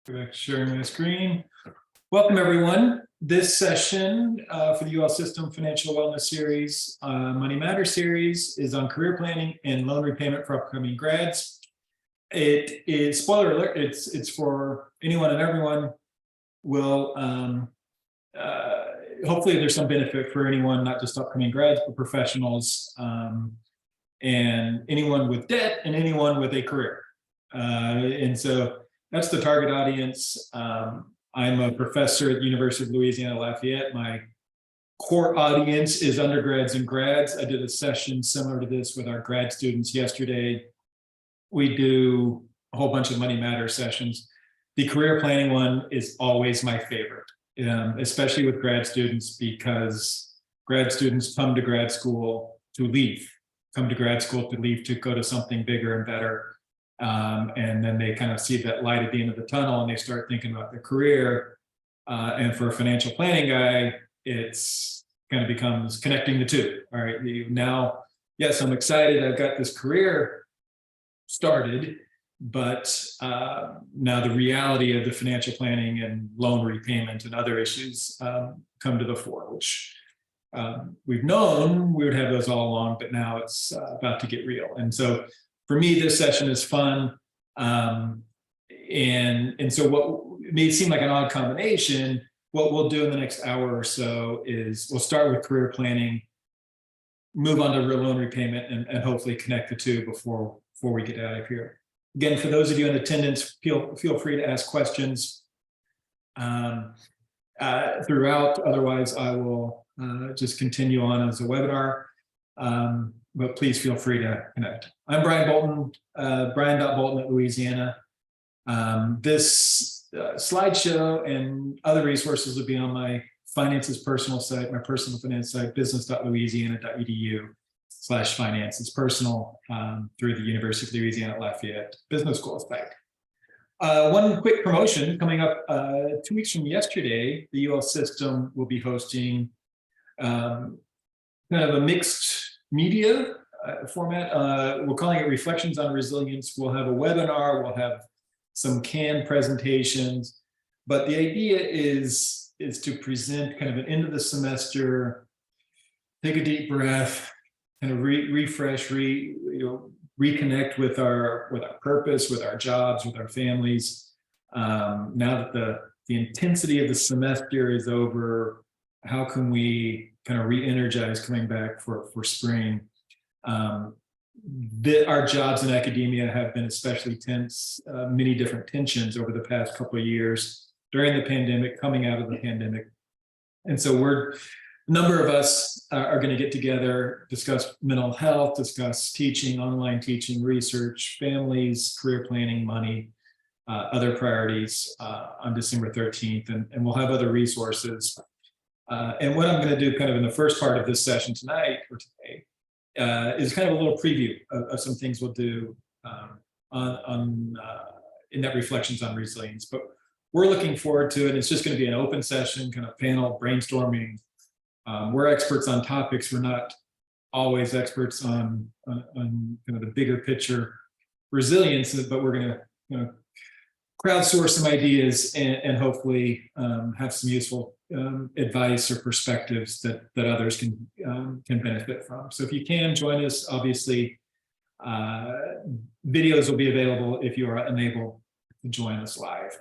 Go back to sharing my screen. Welcome, everyone. This session for the UL System Financial Wellness Series, Money Matters series, is on career planning and loan repayment for upcoming grads. It is, spoiler alert, it's for anyone and everyone. Will hopefully there's some benefit for anyone, not just upcoming grads, but professionals, and anyone with debt and anyone with a career. And so that's the target audience. I'm a professor at the University of Louisiana, Lafayette. My core audience is undergrads and grads. I did a session similar to this with our grad students yesterday. We do a whole bunch of Money Matters sessions. The career planning one is always my favorite, especially with grad students, because grad students come to grad school to leave, come to grad school to leave to go to something bigger and better. And then they kind of see that light at the end of the tunnel and they start thinking about their career. And for a financial planning guy, it's kind of becomes connecting the two. All right, now, yes, I'm excited. I've got this career started, but now the reality of the financial planning and loan repayment and other issues come to the fore, which we've known we would have those all along, but now it's about to get real. And so for me, this session is fun. And so what may seem like an odd combination, what we'll do in the next hour or so is we'll start with career planning, move on to loan repayment, and hopefully connect the two before we get out of here. Again, for those of you in attendance, feel free to ask questions throughout. Otherwise, I will just continue on as a webinar. But please feel free to connect. I'm Brian Bolton, Brian.Bolton at Louisiana. This slideshow and other resources will be on my finances personal site, my personal finance site, business.louisiana.edu/finance. It's personal through the University of Louisiana at Lafayette Business School site. One quick promotion coming up 2 weeks from yesterday, the UL system will be hosting kind of a mixed media format. We're calling it Reflections on Resilience. We'll have a webinar, we'll have some canned presentations, but the idea is to present kind of an end of the semester, take a deep breath, kind of refresh, reconnect with our purpose, with our jobs, with our families. Now that the intensity of the semester is over, how can we kind of re-energize coming back for spring? Our jobs in academia have been especially tense, many different tensions over the past couple of years during the pandemic, coming out of the pandemic. And so a number of us are going to get together, discuss mental health, discuss teaching, online teaching, research, families, career planning, money, other priorities on December 13th. And we'll have other resources. And what I'm going to do kind of in the first part of this session tonight or today is kind of a little preview of some things we'll do in that Reflections on Resilience. But we're looking forward to it. It's just going to be an open session, kind of panel brainstorming. We're experts on topics. We're not always experts on kind of the bigger picture resilience, but we're going to crowdsource some ideas and hopefully have some useful advice or perspectives that others can benefit from. So if you can join us, obviously videos will be available if you are unable to join us live.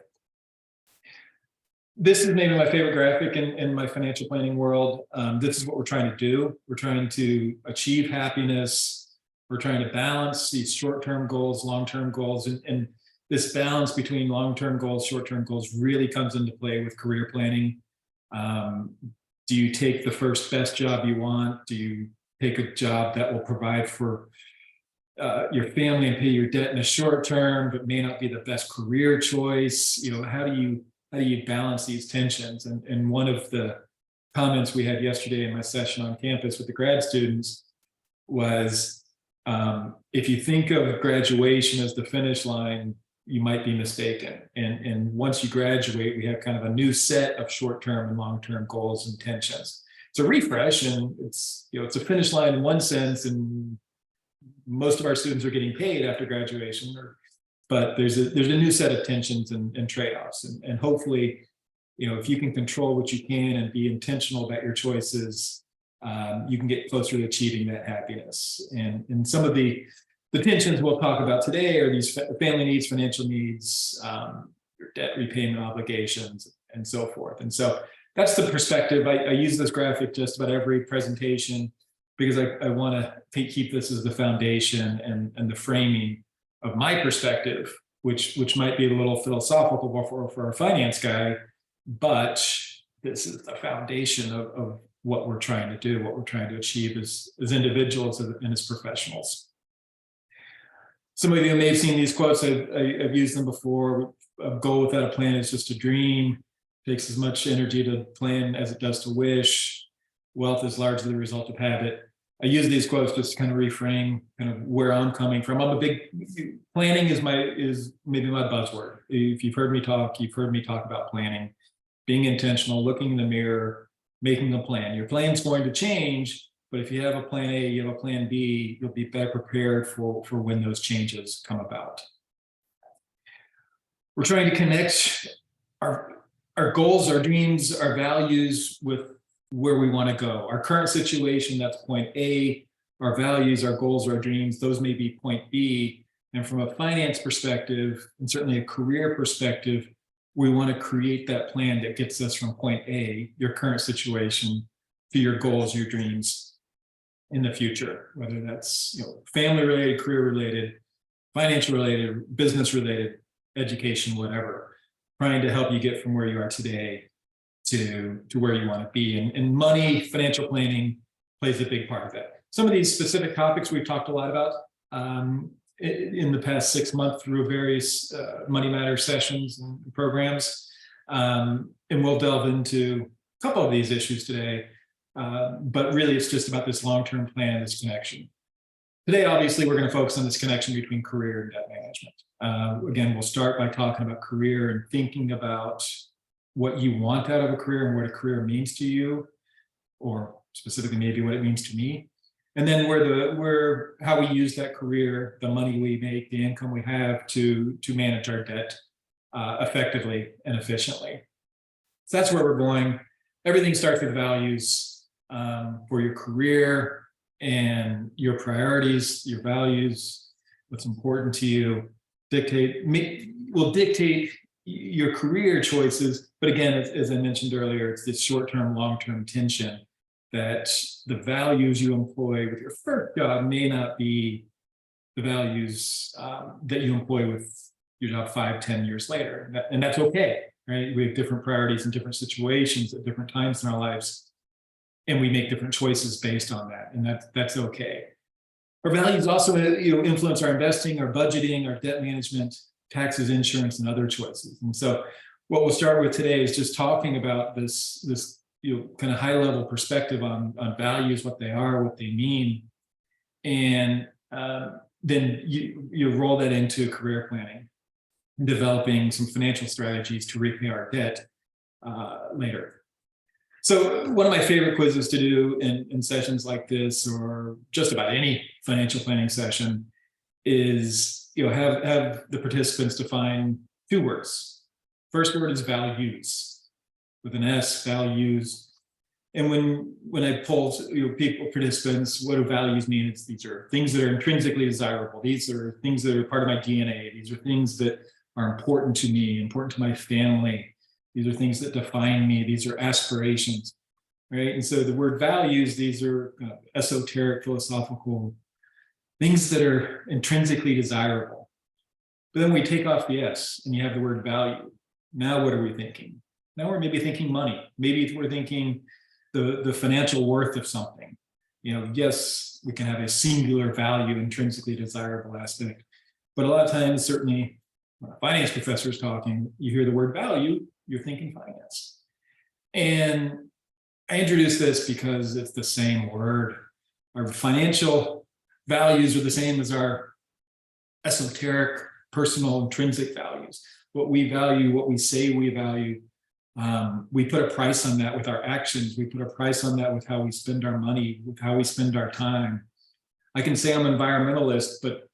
This is maybe my favorite graphic in my financial planning world. This is what we're trying to do. We're trying to achieve happiness. We're trying to balance these short-term goals, long-term goals, and this balance between long-term goals, short-term goals really comes into play with career planning. Do you take the first best job you want? Do you take a job that will provide for your family and pay your debt in the short term, but may not be the best career choice? How do you balance these tensions? And one of the comments we had yesterday in my session on campus with the grad students was, if you think of graduation as the finish line, you might be mistaken. And once you graduate, we have kind of a new set of short-term and long-term goals and intentions. It's a refresh, and it's a finish line in one sense, and most of our students are getting paid after graduation, but there's a new set of tensions and trade-offs, and hopefully, if you can control what you can and be intentional about your choices, you can get closer to achieving that happiness. And some of the tensions we'll talk about today are these family needs, financial needs, your debt repayment obligations, and so forth. And so that's the perspective. I use this graphic just about every presentation because I want to keep this as the foundation and the framing of my perspective, which might be a little philosophical for a finance guy, but this is the foundation of what we're trying to do, what we're trying to achieve as individuals and as professionals. Some of you may have seen these quotes. I've used them before. A goal without a plan is just a dream. It takes as much energy to plan as it does to wish. Wealth is largely the result of habit. I use these quotes just to kind of reframe kind of where I'm coming from. Planning is maybe my buzzword. If you've heard me talk, you've heard me talk about planning, being intentional, looking in the mirror, making a plan. Your plan's going to change, but if you have a plan A, you have a plan B, you'll be better prepared for when those changes come about. We're trying to connect our goals, our dreams, our values with where we want to go. Our current situation, that's point A. Our values, our goals, our dreams, those may be point B. And from a finance perspective, and certainly a career perspective, we want to create that plan that gets us from point A, your current situation, to your goals, your dreams in the future, whether that's family related, career related, financial related, business related, education, whatever, trying to help you get from where you are today to where you want to be. And money, financial planning plays a big part of that. Some of these specific topics we've talked a lot about in the past 6 months through various Money Matters sessions and programs. And we'll delve into a couple of these issues today, but really it's just about this long-term plan, this connection. Today, obviously, we're going to focus on this connection between career and debt management. Again, we'll start by talking about career and thinking about what you want out of a career and what a career means to you, or specifically maybe what it means to me. And then how we use that career, the money we make, the income we have to manage our debt effectively and efficiently. So that's where we're going. Everything starts with values for your career and your priorities, your values, what's important to you, will dictate your career choices. But again, as I mentioned earlier, it's this short-term, long-term tension that the values you employ with your first job may not be the values that you employ with your job 5-10 years later. And that's okay, right? We have different priorities in different situations at different times in our lives, and we make different choices based on that, and that's okay. Our values also influence our investing, our budgeting, our debt management, taxes, insurance, and other choices. And so what we'll start with today is just talking about this kind of high level perspective on values, what they are, what they mean. And then you roll that into career planning, developing some financial strategies to repay our debt later. So one of my favorite quizzes to do in sessions like this, or just about any financial planning session, is have the participants define 2 words. First word is values, with an S, values. And when I poll participants, what do values mean? These are things that are intrinsically desirable. These are things that are part of my DNA. These are things that are important to me, important to my family. These are things that define me. These are aspirations, right? And so the word values, these are esoteric, philosophical things that are intrinsically desirable. But then we take off the S and you have the word value. Now what are we thinking? Now we're maybe thinking money. Maybe we're thinking the financial worth of something. Yes, we can have a singular value, intrinsically desirable aspect. But a lot of times, certainly when a finance professor is talking, you hear the word value, you're thinking finance. And I introduce this because it's the same word. Our financial values are the same as our esoteric, personal, intrinsic values. What we value, what we say we value, we put a price on that with our actions. We put a price on that with how we spend our money, with how we spend our time. I can say I'm an environmentalist, but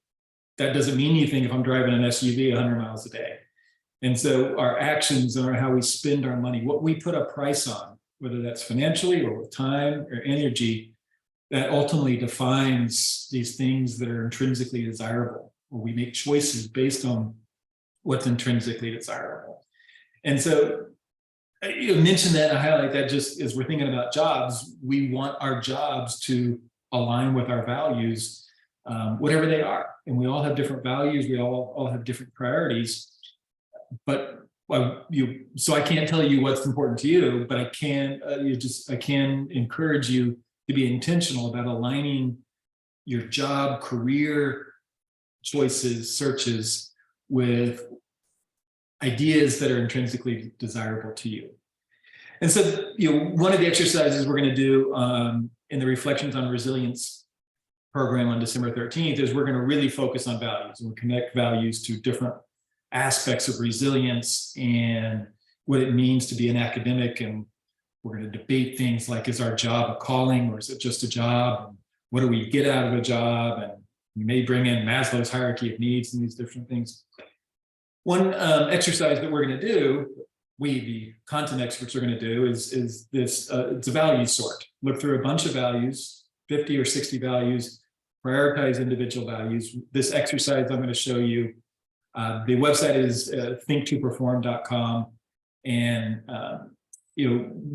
that doesn't mean anything if I'm driving an SUV 100 miles a day. And so our actions are how we spend our money, what we put a price on, whether that's financially or with time or energy, that ultimately defines these things that are intrinsically desirable, or we make choices based on what's intrinsically desirable. And so you mentioned that, I highlight that just as we're thinking about jobs, we want our jobs to align with our values, whatever they are. And we all have different values, we all have different priorities. But so I can't tell you what's important to you, but I can I can encourage you to be intentional about aligning your job, career choices, searches with ideas that are intrinsically desirable to you. And so, one of the exercises we're going to do in the Reflections on Resilience program on December 13th is we're going to really focus on values, and we'll connect values to different aspects of resilience and what it means to be an academic. And we're going to debate things like, is our job a calling or is it just a job? And what do we get out of a job? And we may bring in Maslow's hierarchy of needs and these different things. One exercise that we're going to do, we, the content experts, are going to do is this, it's a value sort. Look through a bunch of values, 50 or 60 values, prioritize individual values. This exercise I'm going to show you, the website is think2perform.com. And,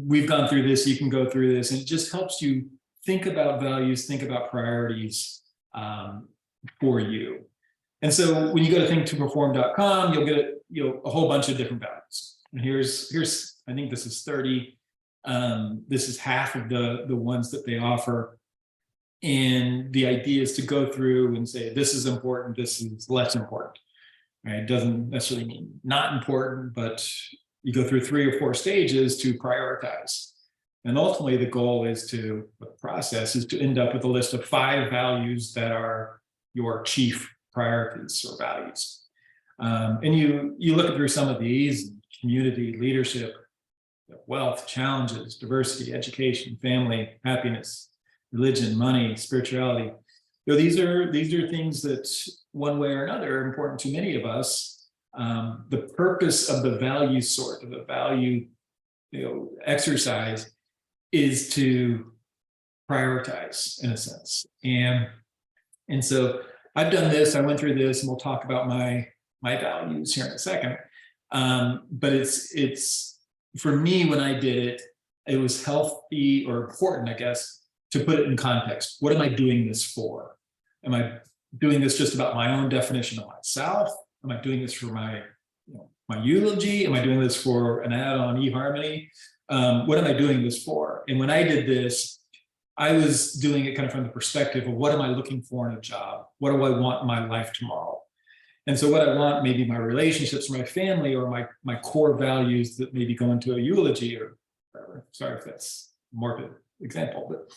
we've gone through this, you can go through this, and it just helps you think about values, think about priorities for you. And so when you go to think2perform.com, you'll get a whole bunch of different values. And here's I think this is 30. This is half of the ones that they offer. And the idea is to go through and say, this is important, this is less important. Right? It doesn't necessarily mean not important, but you go through 3 or 4 stages to prioritize. And ultimately the goal is the process is to end up with a list of 5 values that are your chief priorities or values. And you look through some of these: community, leadership, wealth, challenges, diversity, education, family, happiness, religion, money, spirituality. These are things that one way or another are important to many of us. The purpose of the value sort, of the value exercise, is to prioritize in a sense. And so I've done this, I went through this, and we'll talk about my values here in a second. But it's for me, when I did it, it was healthy or important, I guess, to put it in context. What am I doing this for? Am I doing this just about my own definition of myself? Am I doing this for my eulogy? Am I doing this for an ad on eHarmony? What am I doing this for? And when I did this, I was doing it kind of from the perspective of, what am I looking for in a job? What do I want in my life tomorrow? And so what I want, maybe my relationships, my family, or my core values that maybe go into a eulogy or whatever. Sorry if that's a morbid example, but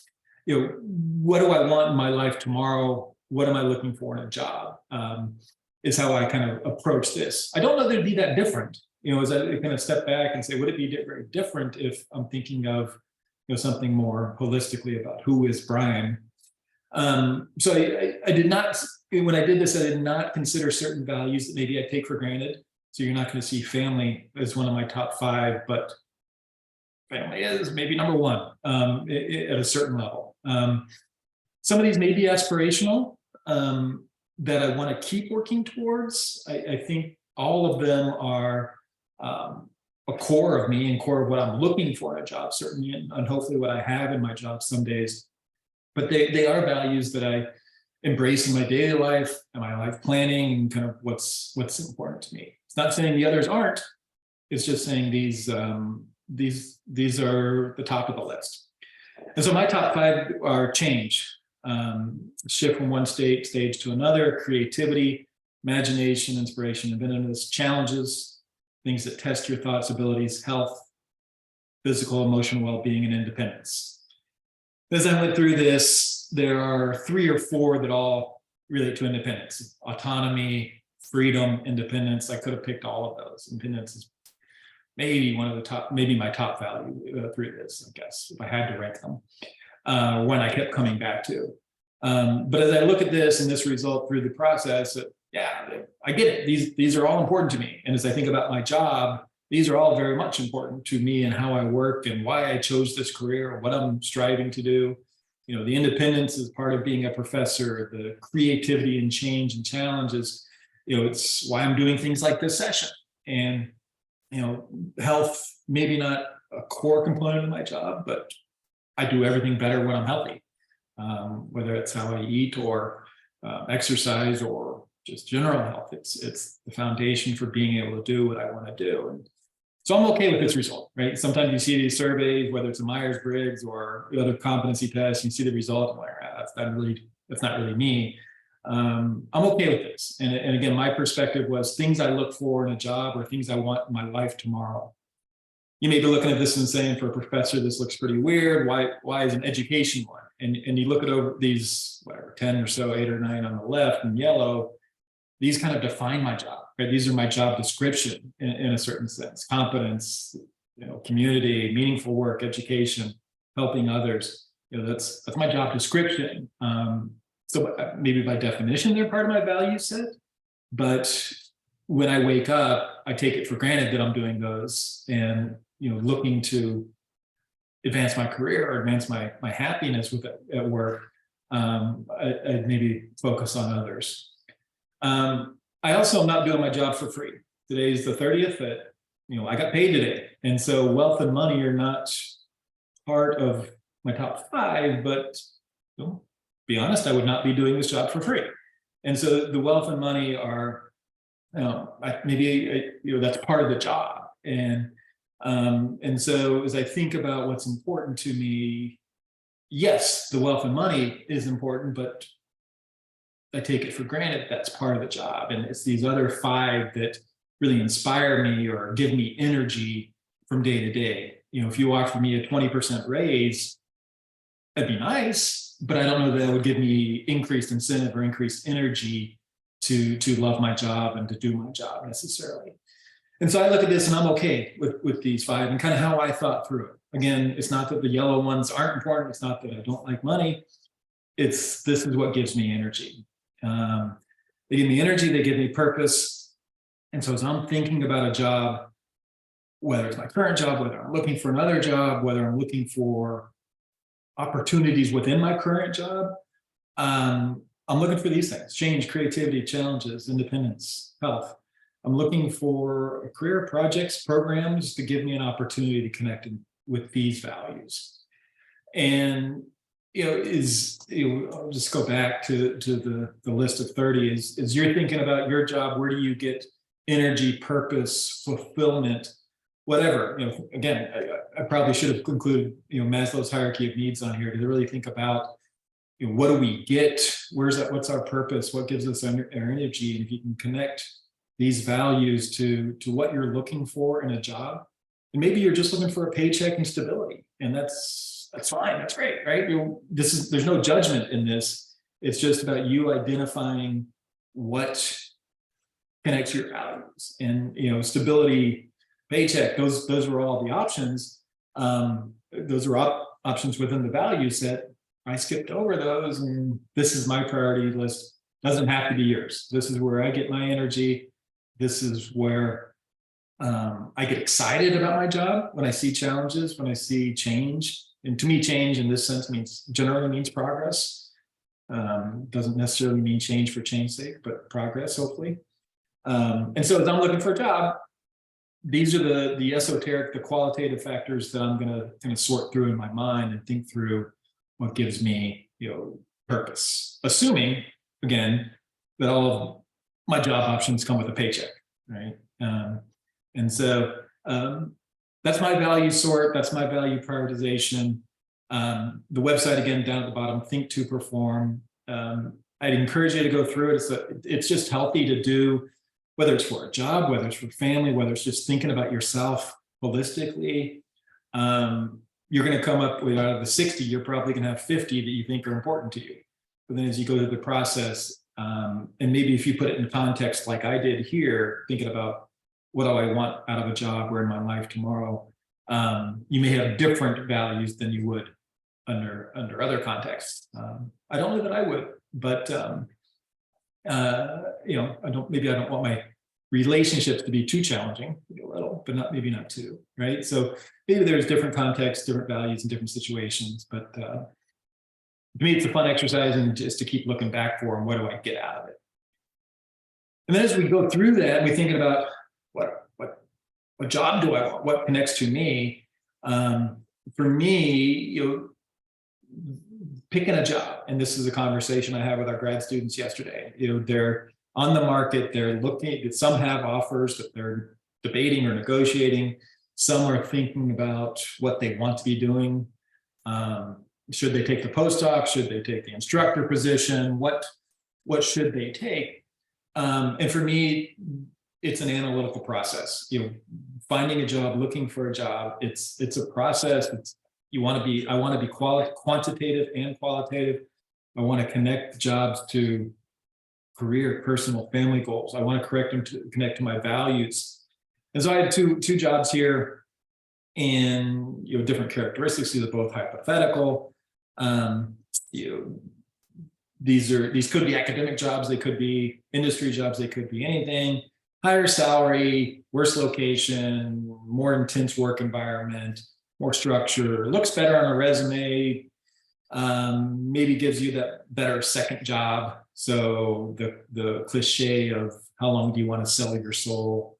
what do I want in my life tomorrow? What am I looking for in a job? Is how I kind of approach this. I don't know that it'd be that different, as I kind of step back and say, would it be very different if I'm thinking of something more holistically about who is Brian? So I did not, when I did this, I did not consider certain values that maybe I take for granted. So you're not going to see family as one of my top 5, but family is maybe number 1 at a certain level. Some of these may be aspirational, that I want to keep working towards. I think all of them are a core of me and core of what I'm looking for in a job, certainly, and hopefully what I have in my job some days. But they are values that I embrace in my daily life and my life planning, and kind of what's important to me. It's not saying the others aren't. It's just saying these are the top of the list. And so my top 5 are change. Shift from one stage to another, creativity, imagination, inspiration, inventiveness, challenges, things that test your thoughts, abilities, health, physical, emotional well-being, and independence. As I went through this, there are 3 or 4 that all relate to independence: autonomy, freedom, independence. I could have picked all of those. Independence is maybe one of the top, maybe my top value through this, I guess, if I had to rank them. One I kept coming back to. But as I look at this and this result through the process, yeah, I get it. These are all important to me. And as I think about my job, these are all very much important to me and how I work and why I chose this career, what I'm striving to do. You know, the independence is part of being a professor, the creativity and change and challenges, you know, it's why I'm doing things like this session. And, you know, health, maybe not a core component of my job, but I do everything better when I'm healthy, whether it's how I eat or exercise or just general health. It's the foundation for being able to do what I want to do. And so I'm okay with this result, right? Sometimes you see these surveys, whether it's a Myers-Briggs or the other competency tests, you see the result, and like, that's not really me. I'm okay with this. And again, my perspective was things I look for in a job or things I want in my life tomorrow. You may be looking at this and saying, for a professor, this looks pretty weird. Why is an education one? And you look at over these, whatever, 10 or so, 8 or 9 on the left in yellow, these kind of define my job, right? These are my job description in a certain sense: competence, you know, community, meaningful work, education, helping others. You know, that's my job description. So maybe by definition, they're part of my value set. But when I wake up, I take it for granted that I'm doing those and, you know, looking to advance my career or advance my happiness with it at work. I maybe focus on others. I also am not doing my job for free. Today's the 30th. You know, I got paid today, and so wealth and money are not part of my top 5. But you know, be honest, I would not be doing this job for free. And so the wealth and money are, you know, that's part of the job. And so as I think about what's important to me, yes, the wealth and money is important, but I take it for granted that's part of the job. And it's these other 5 that really inspire me or give me energy from day to day. You know, if you offer me a 20% raise, that'd be nice, but I don't know that it would give me increased incentive or increased energy to love my job and to do my job necessarily. And so I look at this and I'm okay with these 5 and kind of how I thought through it. Again, it's not that the yellow ones aren't important. It's not that I don't like money. This is what gives me energy. They give me energy, they give me purpose. And so as I'm thinking about a job, whether it's my current job, whether I'm looking for another job, whether I'm looking for opportunities within my current job, I'm looking for these things: change, creativity, challenges, independence, health. I'm looking for career projects, programs to give me an opportunity to connect with these values. And I'll just go back to the list of 30. As you're thinking about your job, where do you get energy, purpose, fulfillment, whatever? You know, again, I probably should have included, you know, Maslow's hierarchy of needs on here to really think about, you know, what do we get? What's our purpose? What gives us our energy? And if you can connect these values to what you're looking for in a job, and maybe you're just looking for a paycheck and stability, and that's fine. That's great, right? There's no judgment in this. It's just about you identifying what connects your values. And, you know, stability, paycheck, those are all the options. Those are options within the value set. I skipped over those, and this is my priority list. Doesn't have to be yours. This is where I get my energy. This is where I get excited about my job when I see challenges, when I see change. And to me, change in this sense generally means progress. Doesn't necessarily mean change for change's sake, but progress, hopefully. And so as I'm looking for a job, these are the esoteric, the qualitative factors that I'm going to kind of sort through in my mind and think through what gives me, you know, purpose. Assuming, again, that all of my job options come with a paycheck, right? And so that's my value sort. That's my value prioritization. The website, again, down at the bottom, Think to Perform. I'd encourage you to go through it. It's just healthy to do, whether it's for a job, whether it's for family, whether it's just thinking about yourself holistically. You're going to come up with, out of the 60, you're probably going to have 50 that you think are important to you. But then as you go through the process, and maybe if you put it in context like I did here, thinking about what do I want out of a job or in my life tomorrow, you may have different values than you would under other contexts. I don't know that I would, but maybe I don't want my relationships to be too challenging, maybe a little, but maybe not too, right? So maybe there's different contexts, different values in different situations, but to me, it's a fun exercise, and just to keep looking back for, and what do I get out of it? And then as we go through that, we're thinking about what job do I want? What connects to me? For me, picking a job, and this is a conversation I had with our grad students yesterday. They're on the market, they're looking, some have offers that they're debating or negotiating. Some are thinking about what they want to be doing. Should they take the postdoc? Should they take the instructor position? What should they take? And for me, it's an analytical process. Finding a job, looking for a job, it's a process. I want to be quantitative and qualitative. I want to connect jobs to career, personal, family goals. I want to connect to my values. And so I had two jobs here, and different characteristics. These are both hypothetical. These could be academic jobs, they could be industry jobs, they could be anything. Higher salary, worse location, more intense work environment, more structure, looks better on a resume, maybe gives you that better second job. So the cliche of how long do you want to sell your soul?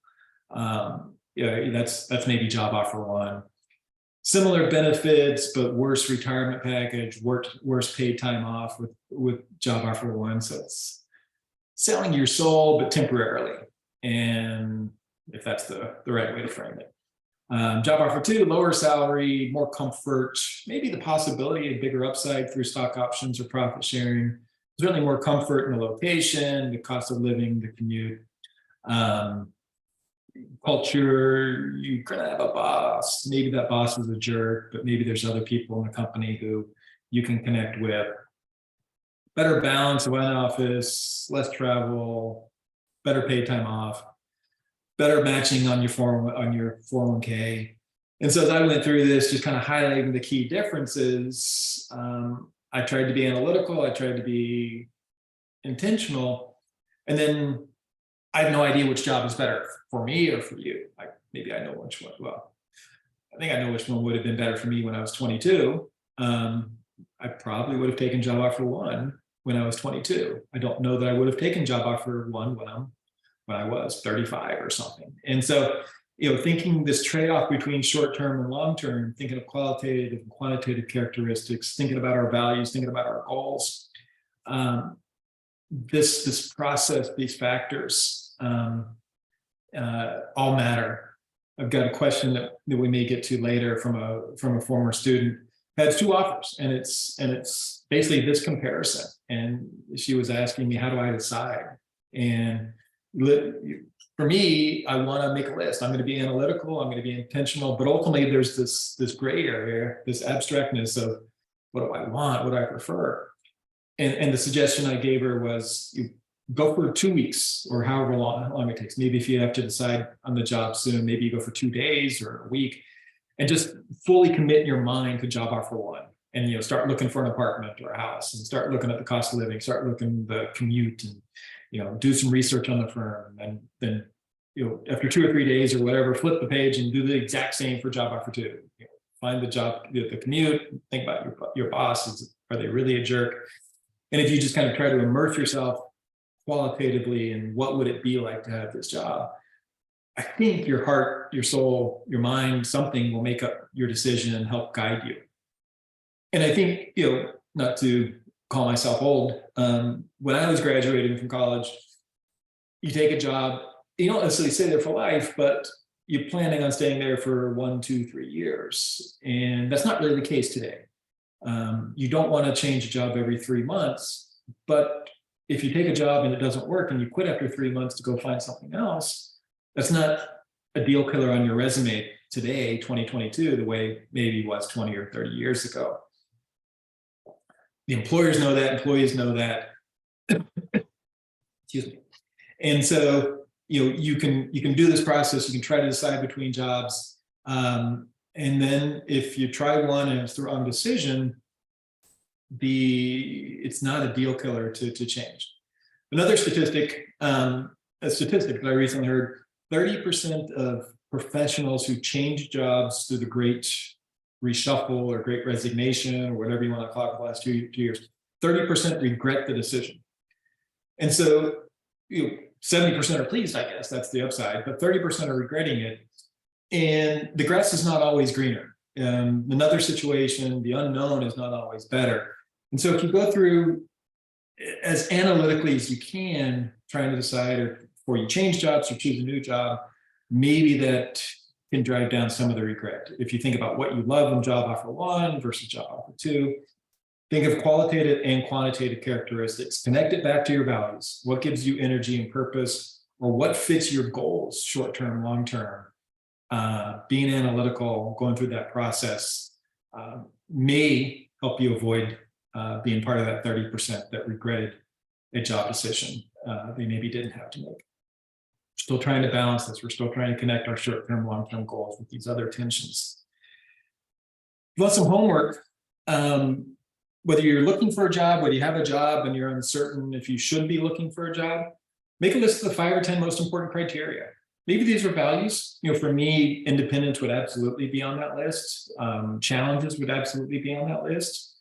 That's maybe job offer one. Similar benefits, but worse retirement package, worse paid time off with job offer one. So it's selling your soul, but temporarily. And if that's the right way to frame it. Job offer two, lower salary, more comfort, maybe the possibility of bigger upside through stock options or profit sharing. Certainly more comfort in the location, the cost of living, the commute. Culture, you're gonna have a boss. Maybe that boss is a jerk, but maybe there's other people in the company who you can connect with. Better balance, one office, less travel, better paid time off, better matching on your 401k. And so as I went through this, just kind of highlighting the key differences, I tried to be analytical, I tried to be intentional, and then I have no idea which job is better for me or for you. Maybe I know which one. Well, I think I know which one would have been better for me when I was 22. I probably would have taken job offer one when I was 22. I don't know that I would have taken job offer one when I was 35 or something. And so, thinking this trade-off between short-term and long-term, thinking of qualitative and quantitative characteristics, thinking about our values, thinking about our goals. This process, these factors, all matter. I've got a question that we may get to later from a former student. Had two offers, and it's basically this comparison. And she was asking me, how do I decide? And for me, I want to make a list. I'm going to be analytical, I'm going to be intentional, but ultimately there's this gray area, this abstractness of what do I want, what do I prefer. And the suggestion I gave her was, you go for 2 weeks or however long it takes. Maybe if you have to decide on the job soon, maybe you go for 2 days or a week, and just fully commit your mind to job offer one. And start looking for an apartment or a house, and start looking at the cost of living, start looking at the commute, and do some research on the firm. And then after 2 or 3 days or whatever, flip the page and do the exact same for job offer two. Find the job, the commute, think about your boss. Are they really a jerk? And if you just kind of try to immerse yourself qualitatively in what would it be like to have this job, I think your heart, your soul, your mind, something will make up your decision and help guide you. And I think, not to call myself old, when I was graduating from college, you take a job, you don't necessarily stay there for life, but you're planning on staying there for 1, 2, 3 years. And that's not really the case today. You don't want to change a job every 3 months, but if you take a job and it doesn't work and you quit after 3 months to go find something else, that's not a deal killer on your resume today, 2022, the way maybe it was 20 or 30 years ago. The employers know that, employees know that. Excuse me. And so, you can do this process. You can try to decide between jobs. And then if you try one and it's the wrong decision, it's not a deal killer to change. Another statistic, a statistic that I recently heard, 30% of professionals who change jobs through the great reshuffle or great resignation or whatever you want to call it the last 2 years, 30% regret the decision. And so, 70% are pleased, I guess, that's the upside, but 30% are regretting it. And the grass is not always greener. Another situation, the unknown is not always better. And so if you go through as analytically as you can, trying to decide before you change jobs or choose a new job, maybe that can drive down some of the regret. If you think about what you love in job offer 1 versus job offer 2, think of qualitative and quantitative characteristics. Connect it back to your values. What gives you energy and purpose, or what fits your goals, short-term, long-term? Being analytical, going through that process may help you avoid being part of that 30% that regretted a job decision they maybe didn't have to make. We're still trying to balance this. We're still trying to connect our short-term, long-term goals with these other tensions. If you want some homework, whether you're looking for a job, whether you have a job and you're uncertain if you should be looking for a job, make a list of the 5 or 10 most important criteria. Maybe these are values. For me, independence would absolutely be on that list. Challenges would absolutely be on that list.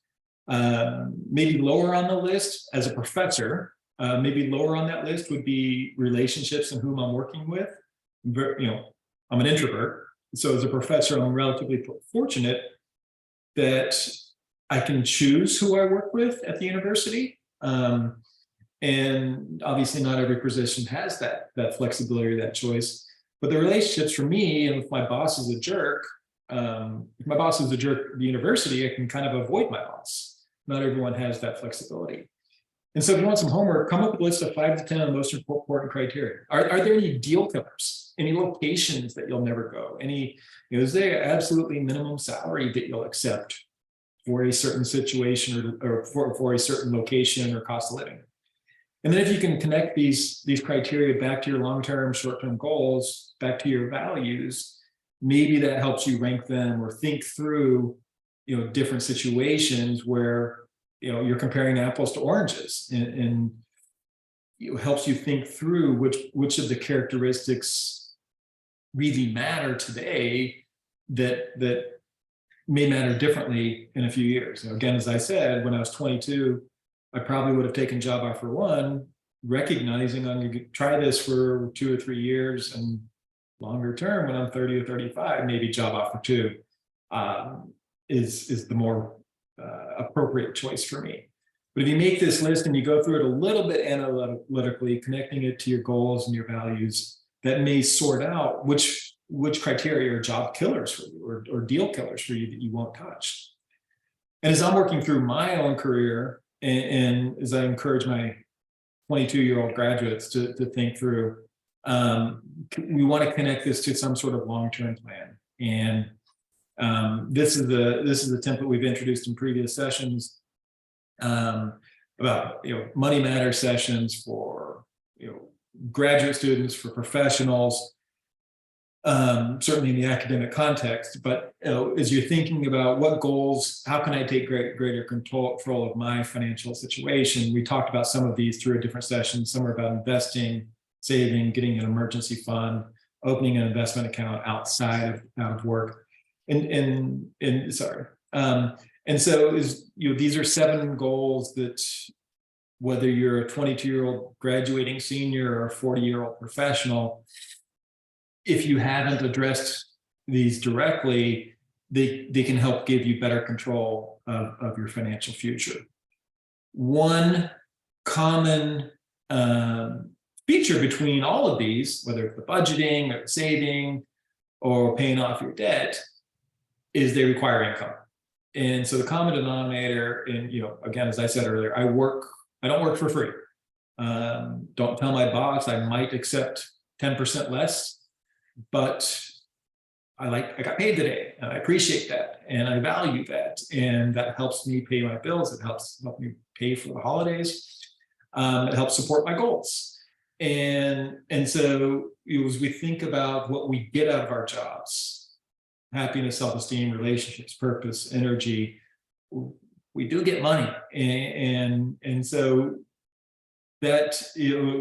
Maybe lower on the list as a professor, maybe lower on that list would be relationships and whom I'm working with. I'm an introvert. So as a professor, I'm relatively fortunate that I can choose who I work with at the university. And obviously not every position has that flexibility, that choice. But the relationships for me, and if my boss is a jerk, if my boss is a jerk at the university, I can kind of avoid my boss. Not everyone has that flexibility. And so if you want some homework, come up with a list of 5 to 10 of the most important criteria. Are there any deal killers? Any locations that you'll never go? Is there absolutely minimum salary that you'll accept for a certain situation or for a certain location or cost of living? And then if you can connect these criteria back to your long-term, short-term goals, back to your values, maybe that helps you rank them or think through, different situations where, you're comparing apples to oranges, and it helps you think through which of the characteristics really matter today that may matter differently in a few years. Again, as I said, when I was 22, I probably would have taken job offer 1, recognizing I'm going to try this for 2 or 3 years, and longer term, when I'm 30 or 35, maybe job offer 2 is the more appropriate choice for me. But if you make this list and you go through it a little bit analytically, connecting it to your goals and your values, that may sort out which criteria are job killers for you or deal killers for you that you won't touch. And as I'm working through my own career, and as I encourage my 22-year-old graduates to think through, we want to connect this to some sort of long-term plan. And this is the template we've introduced in previous sessions about money matters sessions for graduate students, for professionals, certainly in the academic context. But as you're thinking about what goals, how can I take greater control of my financial situation? We talked about some of these through a different session. Some are about investing, saving, getting an emergency fund, opening an investment account outside of work. And so these are 7 goals that, whether you're a 22-year-old graduating senior or a 40-year-old professional, if you haven't addressed these directly, they can help give you better control of your financial future. One common feature between all of these, whether it's the budgeting or saving or paying off your debt, is they require income. And so the common denominator, and again, as I said earlier, I don't work for free. Don't tell my boss I might accept 10% less, but I got paid today, and I appreciate that, and I value that, and that helps me pay my bills. It helps me pay for the holidays. It helps support my goals. And so as we think about what we get out of our jobs, happiness, self-esteem, relationships, purpose, energy, we do get money, and so that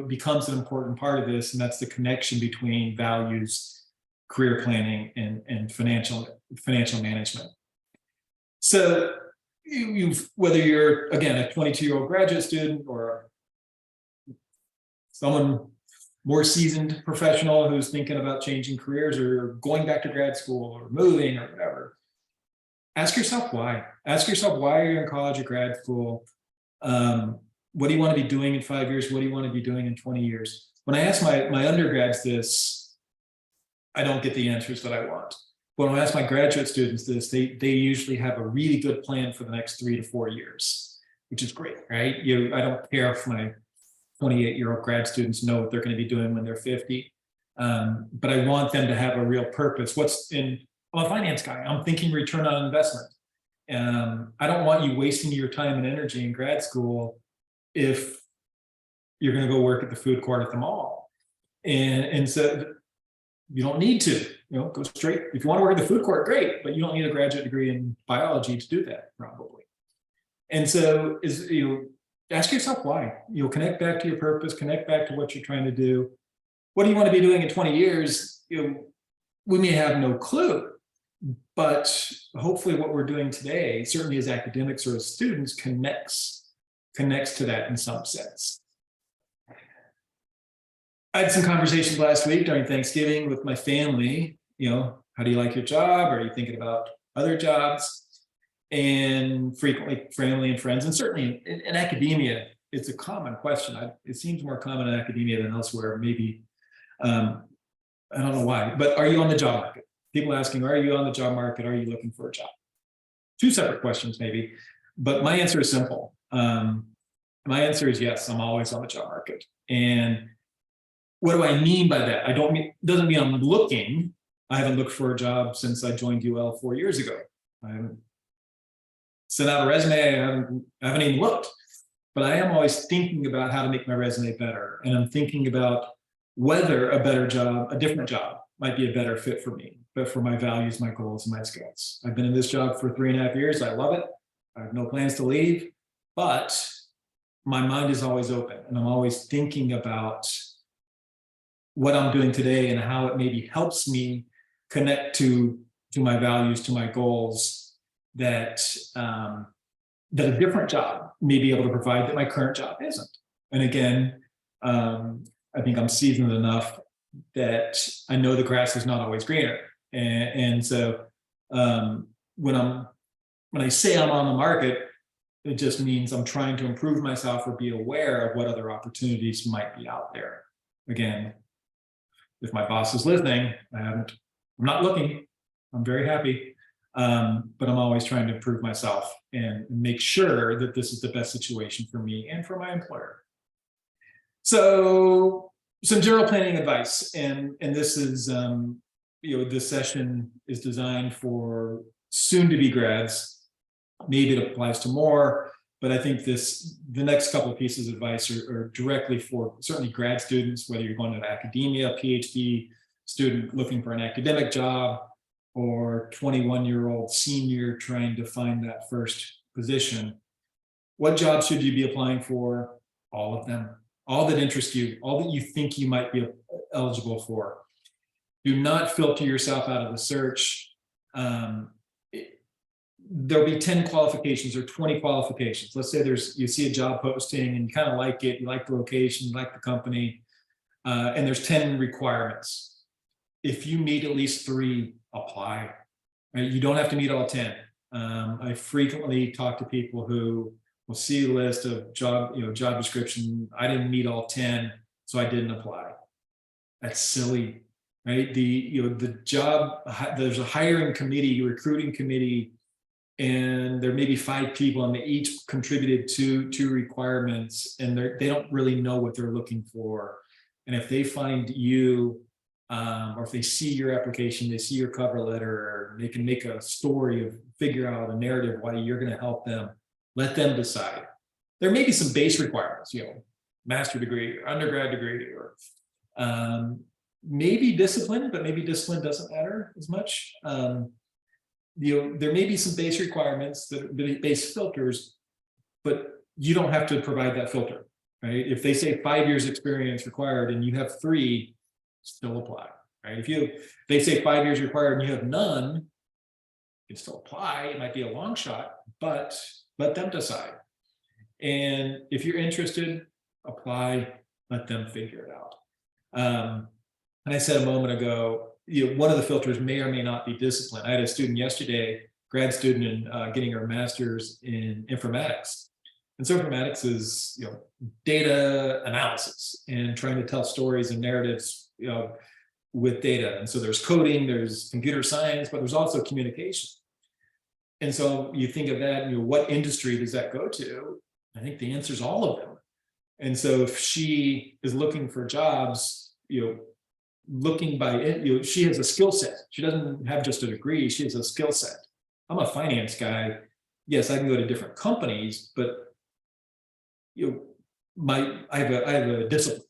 becomes an important part of this, and that's the connection between values, career planning, and financial management. So whether you're, again, a 22-year-old graduate student or someone more seasoned professional who's thinking about changing careers or going back to grad school or moving or whatever, ask yourself why. Ask yourself why you're in college or grad school. What do you want to be doing in 5 years? What do you want to be doing in 20 years? When I ask my undergrads this, I don't get the answers that I want. When I ask my graduate students this, they usually have a really good plan for the next 3 to 4 years, which is great, right? I don't care if my 28-year-old grad students know what they're going to be doing when they're 50. But I want them to have a real purpose. I'm a finance guy. I'm thinking return on investment. I don't want you wasting your time and energy in grad school if you're going to go work at the food court at the mall. And so you don't need to, go straight. If you want to work at the food court, great, but you don't need a graduate degree in biology to do that, probably. And so ask yourself why. Connect back to your purpose, connect back to what you're trying to do. What do you want to be doing in 20 years? We may have no clue, but hopefully what we're doing today, certainly as academics or as students, connects to that in some sense. I had some conversations last week during Thanksgiving with my family. How do you like your job? Are you thinking about other jobs? And frequently family and friends, and certainly in academia, it's a common question. It seems more common in academia than elsewhere. Maybe, I don't know why, but are you on the job market? People asking, are you on the job market? Are you looking for a job? Two separate questions maybe, but my answer is simple. My answer is yes, I'm always on the job market. And what do I mean by that? Doesn't mean I'm looking. I haven't looked for a job since I joined UL 4 years ago. I haven't sent out a resume. I haven't even looked, but I am always thinking about how to make my resume better. And I'm thinking about whether a different job might be a better fit for me, but for my values, my goals, and my skills. I've been in this job for 3.5 years. I love it. I have no plans to leave, but my mind is always open, and I'm always thinking about what I'm doing today and how it maybe helps me connect to my values, to my goals, that a different job may be able to provide that my current job isn't. And again, I think I'm seasoned enough that I know the grass is not always greener. And so when I say I'm on the market, it just means I'm trying to improve myself or be aware of what other opportunities might be out there. Again, if my boss is listening, I'm not looking. I'm very happy. But I'm always trying to improve myself and make sure that this is the best situation for me and for my employer. So some general planning advice, and this is, this session is designed for soon-to-be grads. Maybe it applies to more, but I think the next couple of pieces of advice are directly for certainly grad students, whether you're going to academia, PhD student looking for an academic job, or 21-year-old senior trying to find that first position. What jobs should you be applying for? All of them, all that interest you, all that you think you might be eligible for. Do not filter yourself out of the search. There'll be 10 qualifications or 20 qualifications. Let's say you see a job posting and you kind of like it, you like the location, you like the company, and there's 10 requirements. If you meet at least 3, apply. Right? You don't have to meet all 10. I frequently talk to people who will see a list of job description. I didn't meet all 10, so I didn't apply. That's silly, right? The job, there's a hiring committee, recruiting committee, and there may be 5 people, and they each contributed two requirements, and they don't really know what they're looking for. And if they find you, or if they see your application, they see your cover letter, they can make a story of, figure out a narrative why you're going to help them. Let them decide. There may be some base requirements, master degree, or undergrad degree, or maybe discipline, but maybe discipline doesn't matter as much. there may be some base requirements that are base filters, but you don't have to provide that filter, right? If they say 5 years experience required and you have 3, still apply, right? If they say 5 years required and you have none, you can still apply. It might be a long shot, but let them decide. And if you're interested, apply, let them figure it out. And I said a moment ago, one of the filters may or may not be discipline. I had a student yesterday, grad student, in getting her master's in informatics. And so informatics is, data analysis and trying to tell stories and narratives, with data. And so there's coding, there's computer science, but there's also communication. And so you think of that, what industry does that go to? I think the answer is all of them. And so if she is looking for jobs, looking by it, she has a skill set. She doesn't have just a degree, she has a skill set. I'm a finance guy. Yes, I can go to different companies, but I have a discipline.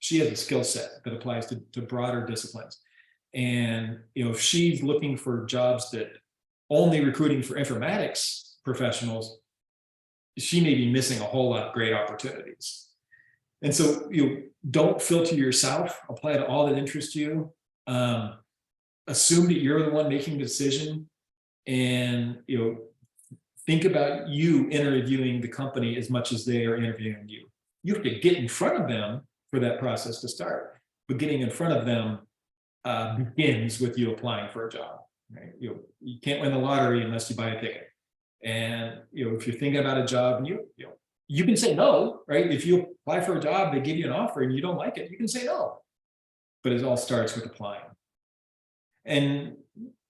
She has a skill set that applies to broader disciplines. And if she's looking for jobs that only recruiting for informatics professionals, she may be missing a whole lot of great opportunities. And so don't filter yourself, apply to all that interests you. Assume that you're the one making the decision, and think about you interviewing the company as much as they are interviewing you. You have to get in front of them for that process to start, but getting in front of them begins with you applying for a job. Right? You can't win the lottery unless you buy a ticket. And if you're thinking about a job, and you can say no, right? If you apply for a job, they give you an offer and you don't like it, you can say no. But it all starts with applying. And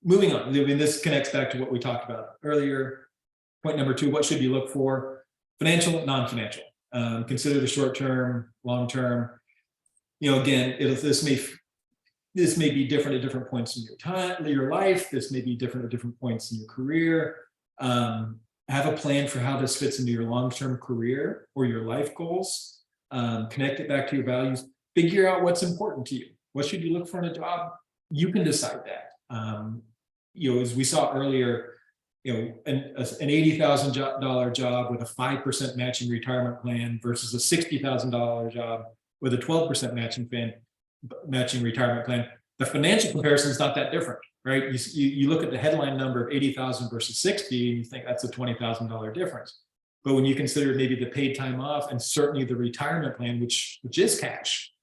moving on, this connects back to what we talked about earlier. Point number 2, what should you look for? Financial, non-financial. Consider the short term, long term. Again, this may be different at different points in your life. This may be different at different points in your career. Have a plan for how this fits into your long-term career or your life goals. Connect it back to your values. Figure out what's important to you. What should you look for in a job? You can decide that. As we saw earlier, an $80,000 job with a 5% matching retirement plan versus a $60,000 job with a 12% matching retirement plan. The financial comparison is not that different, right? You look at the headline number of 80,000 versus 60, and you think that's a $20,000 difference. But when you consider maybe the paid time off and certainly the retirement plan, which is cash,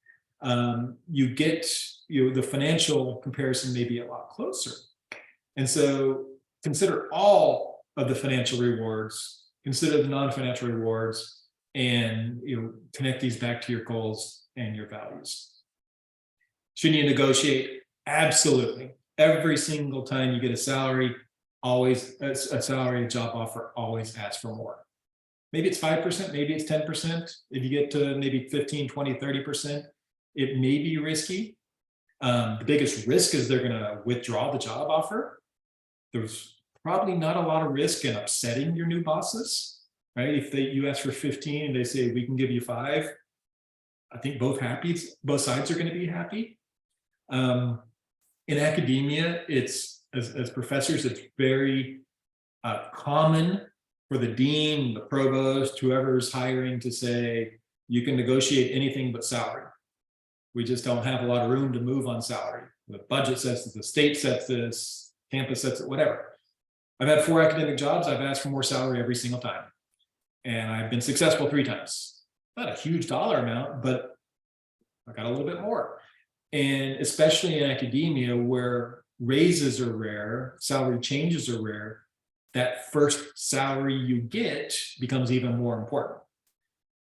you get the financial comparison may be a lot closer. And so consider all of the financial rewards, consider the non-financial rewards, and connect these back to your goals and your values. Should you negotiate? Absolutely. Every single time you get a salary, a job offer, always ask for more. Maybe it's 5%, maybe it's 10%. If you get to maybe 15, 20, 30%, it may be risky. The biggest risk is they're going to withdraw the job offer. There's probably not a lot of risk in upsetting your new bosses, right? If you ask for 15 and they say, we can give you 5, I think both sides are going to be happy. In academia, it's as professors, it's very common for the dean, the provost, whoever's hiring to say, you can negotiate anything but salary. We just don't have a lot of room to move on salary. The budget sets this, the state sets this, campus sets it, whatever. I've had 4 academic jobs. I've asked for more salary every single time. And I've been successful 3 times. Not a huge dollar amount, but I got a little bit more. And especially in academia, where raises are rare, salary changes are rare, that first salary you get becomes even more important.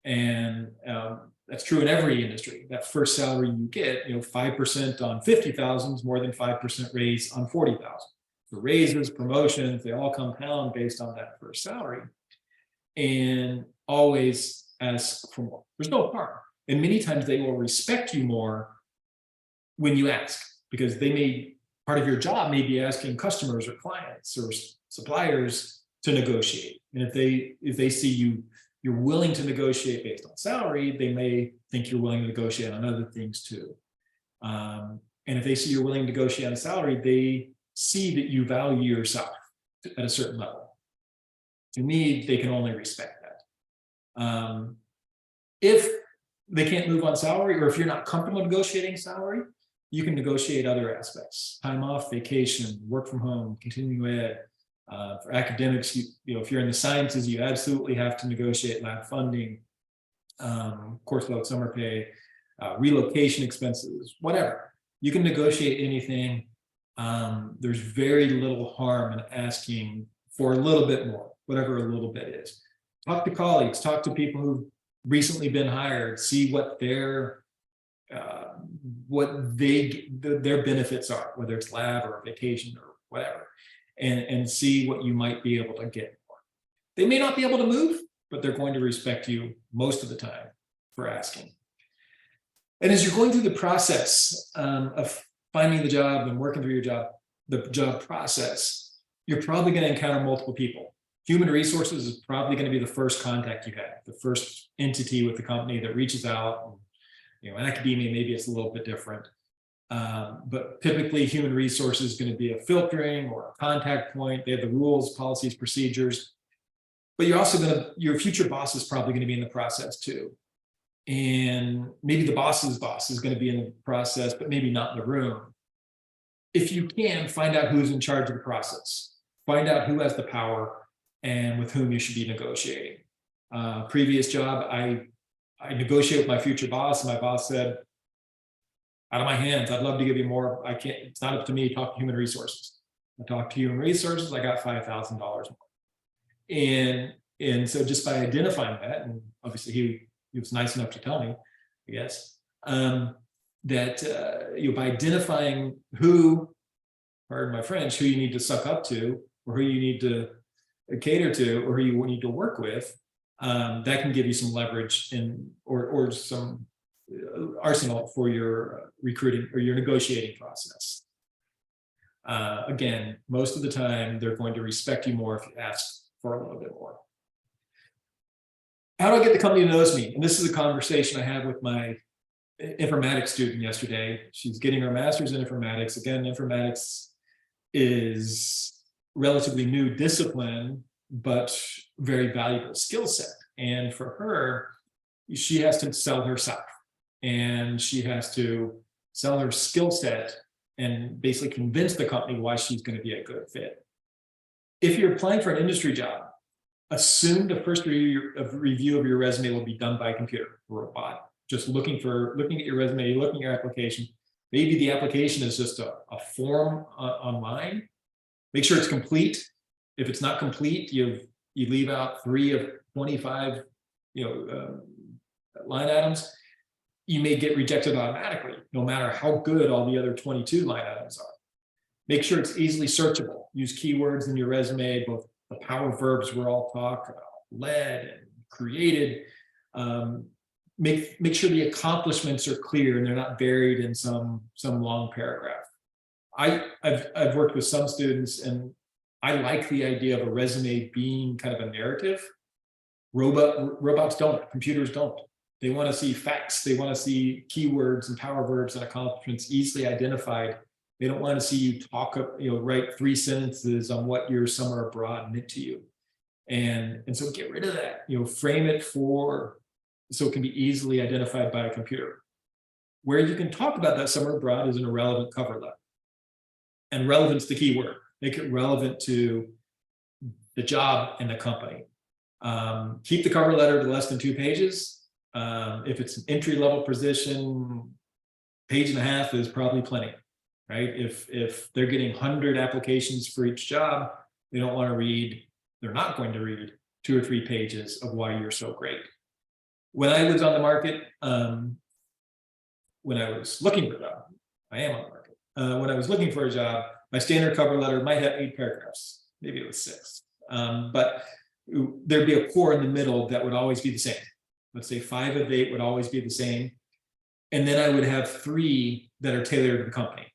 And that's true in every industry. That first salary you get, 5% on 50,000 is more than 5% raise on 40,000. So raises, promotions, they all compound based on that first salary. And always ask for more. There's no harm. And many times they will respect you more when you ask, because part of your job may be asking customers or clients or suppliers to negotiate. And if they see you're willing to negotiate based on salary, they may think you're willing to negotiate on other things too. And if they see you're willing to negotiate on salary, they see that you value yourself. at a certain level. To me, they can only respect that. If they can't move on salary, or if you're not comfortable negotiating salary, you can negotiate other aspects: time off, vacation, work from home, continuing ed. For academics, you know, if you're in the sciences, you absolutely have to negotiate lab funding, course load, summer pay, relocation expenses, whatever. You can negotiate anything. There's very little harm in asking for a little bit more, whatever a little bit is. Talk to colleagues, talk to people who've recently been hired, see what their benefits are, whether it's lab or vacation or whatever, and see what you might be able to get more. They may not be able to move, but they're going to respect you most of the time for asking. And as you're going through the process of finding the job and working through the job process, you're probably going to encounter multiple people. Human resources is probably going to be the first contact you have, the first entity with the company that reaches out. You know, in academia, maybe it's a little bit different. But typically human resources is going to be a filtering or a contact point. They have the rules, policies, procedures. But you're also your future boss is probably going to be in the process too. And maybe the boss's boss is going to be in the process, but maybe not in the room. If you can, find out who's in charge of the process. Find out who has the power and with whom you should be negotiating. Previous job, I negotiated with my future boss, and my boss said, out of my hands, I'd love to give you more. I can't, it's not up to me, talk to human resources. I talked to human resources, I got $5,000 more. And so just by identifying that, and obviously he was nice enough to tell me, I guess, that by identifying who, pardon my French, who you need to suck up to, or who you need to cater to, or who you need to work with, that can give you some leverage or some arsenal for your recruiting or your negotiating process. Again, most of the time, they're going to respect you more if you ask for a little bit more. How do I get the company to notice me? And this is a conversation I had with my informatics student yesterday. She's getting her master's in informatics. Again, informatics is relatively new discipline, but very valuable skill set. And for her, she has to sell herself, and she has to sell her skill set and basically convince the company why she's going to be a good fit. If you're applying for an industry job, assume the first review of your resume will be done by a computer or a bot. Just looking at your resume, looking at your application. Maybe the application is just a form online. Make sure it's complete. If it's not complete, you leave out 3 of 25 line items. You may get rejected automatically, no matter how good all the other 22 line items are. Make sure it's easily searchable. Use keywords in your resume, both the power verbs we're all talk about, led and created. Make sure the accomplishments are clear and they're not buried in some long paragraph. I've worked with some students, and I like the idea of a resume being kind of a narrative. Robots don't, computers don't. They want to see facts. They want to see keywords and power verbs and accomplishments easily identified. They don't want to see you talk, write 3 sentences on what your summer abroad meant to you. And so get rid of that, frame it so it can be easily identified by a computer. Where you can talk about that summer abroad is in a relevant cover letter. And relevance the key word. Make it relevant to the job and the company. Keep the cover letter to less than 2 pages. If it's an entry-level position, 1.5 pages is probably plenty, right? If they're getting 100 applications for each job, they're not going to read 2 or 3 pages of why you're so great. When I was on the market, when I was looking for a job, I am on the market. When I was looking for a job, my standard cover letter might have 8 paragraphs, maybe it was 6, but there'd be a core in the middle that would always be the same. Let's say 5 of 8 would always be the same. And then I would have 3 that are tailored to the company.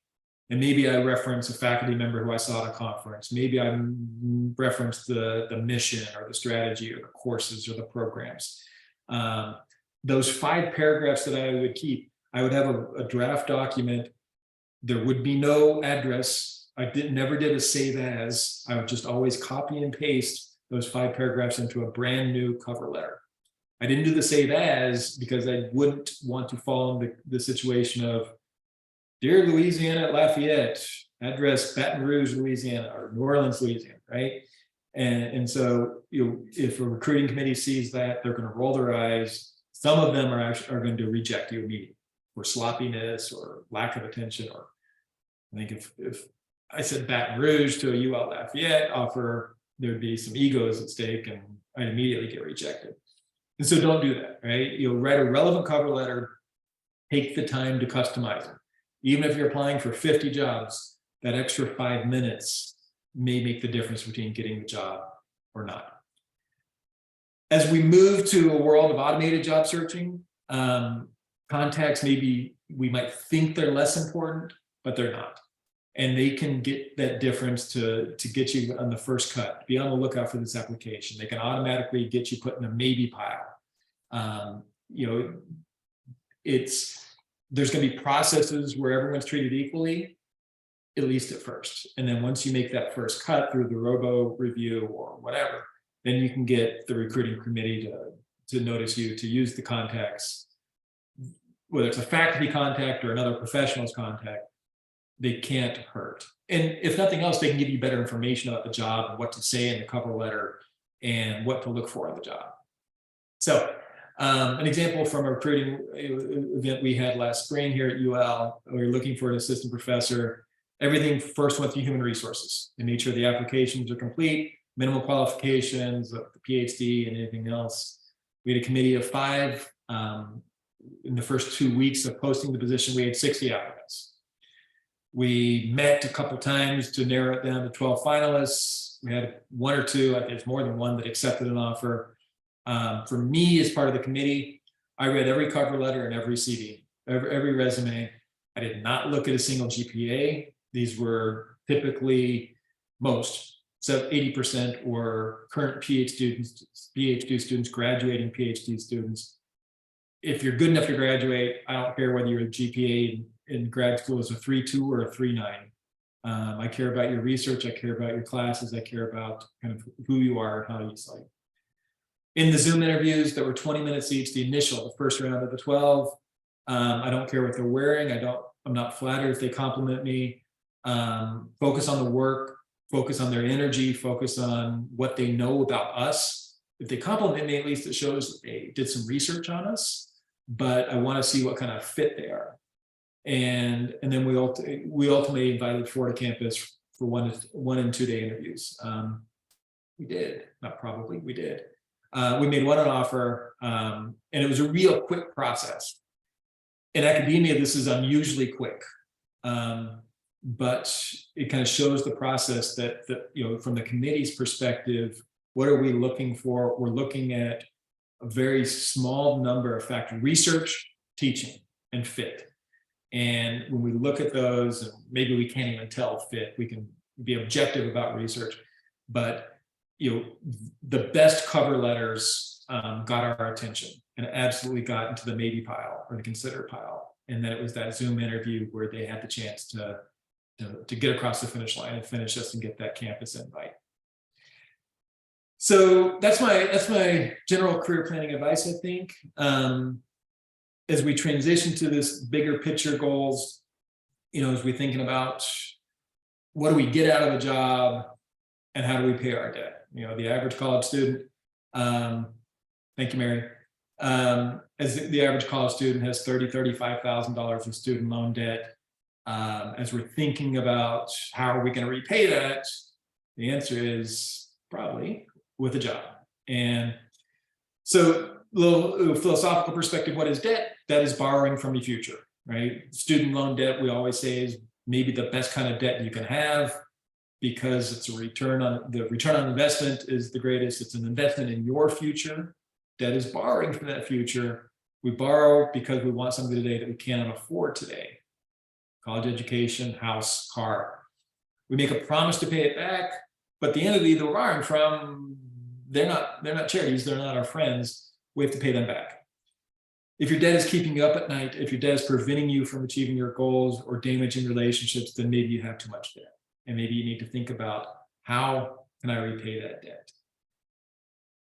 And maybe I reference a faculty member who I saw at a conference. Maybe I reference the mission or the strategy or the courses or the programs. Those 5 paragraphs that I would keep, I would have a draft document. There would be no address never did a save as. I would just always copy and paste those 5 paragraphs into a brand new cover letter. I didn't do the save as because I wouldn't want to fall in the situation of, dear Louisiana at Lafayette, address Baton Rouge, Louisiana, or New Orleans, Louisiana, right? And so, if a recruiting committee sees that, they're going to roll their eyes. Some of them are going to reject you immediately for sloppiness or lack of attention. Or I think if I said Baton Rouge to a UL Lafayette offer, there'd be some egos at stake, and I'd immediately get rejected. And so don't do that, right? You'll write a relevant cover letter, take the time to customize it. Even if you're applying for 50 jobs, that extra 5 minutes may make the difference between getting the job or not. As we move to a world of automated job searching, contacts we might think they're less important, but they're not. And they can get that difference to get you on the first cut. Be on the lookout for this application. They can automatically get you put in a maybe pile. There's going to be processes where everyone's treated equally, at least at first. And then once you make that first cut through the robo review or whatever, then you can get the recruiting committee to notice you, to use the contacts, whether it's a faculty contact or another professional's contact. They can't hurt. And if nothing else, they can give you better information about the job and what to say in the cover letter and what to look for in the job. So an example from a recruiting event we had last spring here at UL, we were looking for an assistant professor. Everything first went through human resources and made sure the applications are complete, minimal qualifications, the PhD and anything else. We had a committee of 5. In the first 2 weeks of posting the position, we had 60 applicants. We met a couple times to narrow it down to 12 finalists. We had 1 or 2, I think there's more than 1 that accepted an offer. For me, as part of the committee, I read every cover letter and every CV, every resume. I did not look at a single GPA. These were typically so 80% were current PhD students, graduating PhD students. If you're good enough to graduate, I don't care whether your GPA in grad school is a 3.2 or a 3.9. I care about your research. I care about your classes. I care about kind of who you are and how you study. In the Zoom interviews that were 20 minutes each, the first round of the 12, I don't care what they're wearing. I'm not flattered if they compliment me. Focus on the work, focus on their energy, focus on what they know about us. If they compliment me, at least it shows that they did some research on us, but I want to see what kind of fit they are. And then we ultimately invited 4 to campus for 1 and 2 day interviews. We did. We made 1 an offer, and it was a real quick process. In academia, this is unusually quick, but it kind of shows the process that from the committee's perspective, what are we looking for? We're looking at a very small number of factors: research, teaching, and fit. And when we look at those, and maybe we can't even tell fit, we can be objective about research, but the best cover letters got our attention and absolutely got into the maybe pile or the consider pile. And then it was that Zoom interview where they had the chance to get across the finish line and finish us and get that campus invite. So that's my general career planning advice, I think. As we transition to this bigger picture goals, as we're thinking about what do we get out of a job and how do we pay our debt? The average college student, thank you, Mary. As the average college student has $35,000 of student loan debt. As we're thinking about how are we going to repay that, the answer is probably with a job. And so, a little philosophical perspective, what is debt? Debt is borrowing from the future, right? Student loan debt, we always say, is maybe the best kind of debt you can have because it's the return on investment is the greatest. It's an investment in your future. Debt is borrowing from that future. We borrow because we want something today that we cannot afford today. College education, house, car. We make a promise to pay it back, but the entity that we're borrowing from, they're not charities, they're not our friends. We have to pay them back. If your debt is keeping you up at night, if your debt is preventing you from achieving your goals or damaging relationships, then maybe you have too much debt. And maybe you need to think about, how can I repay that debt?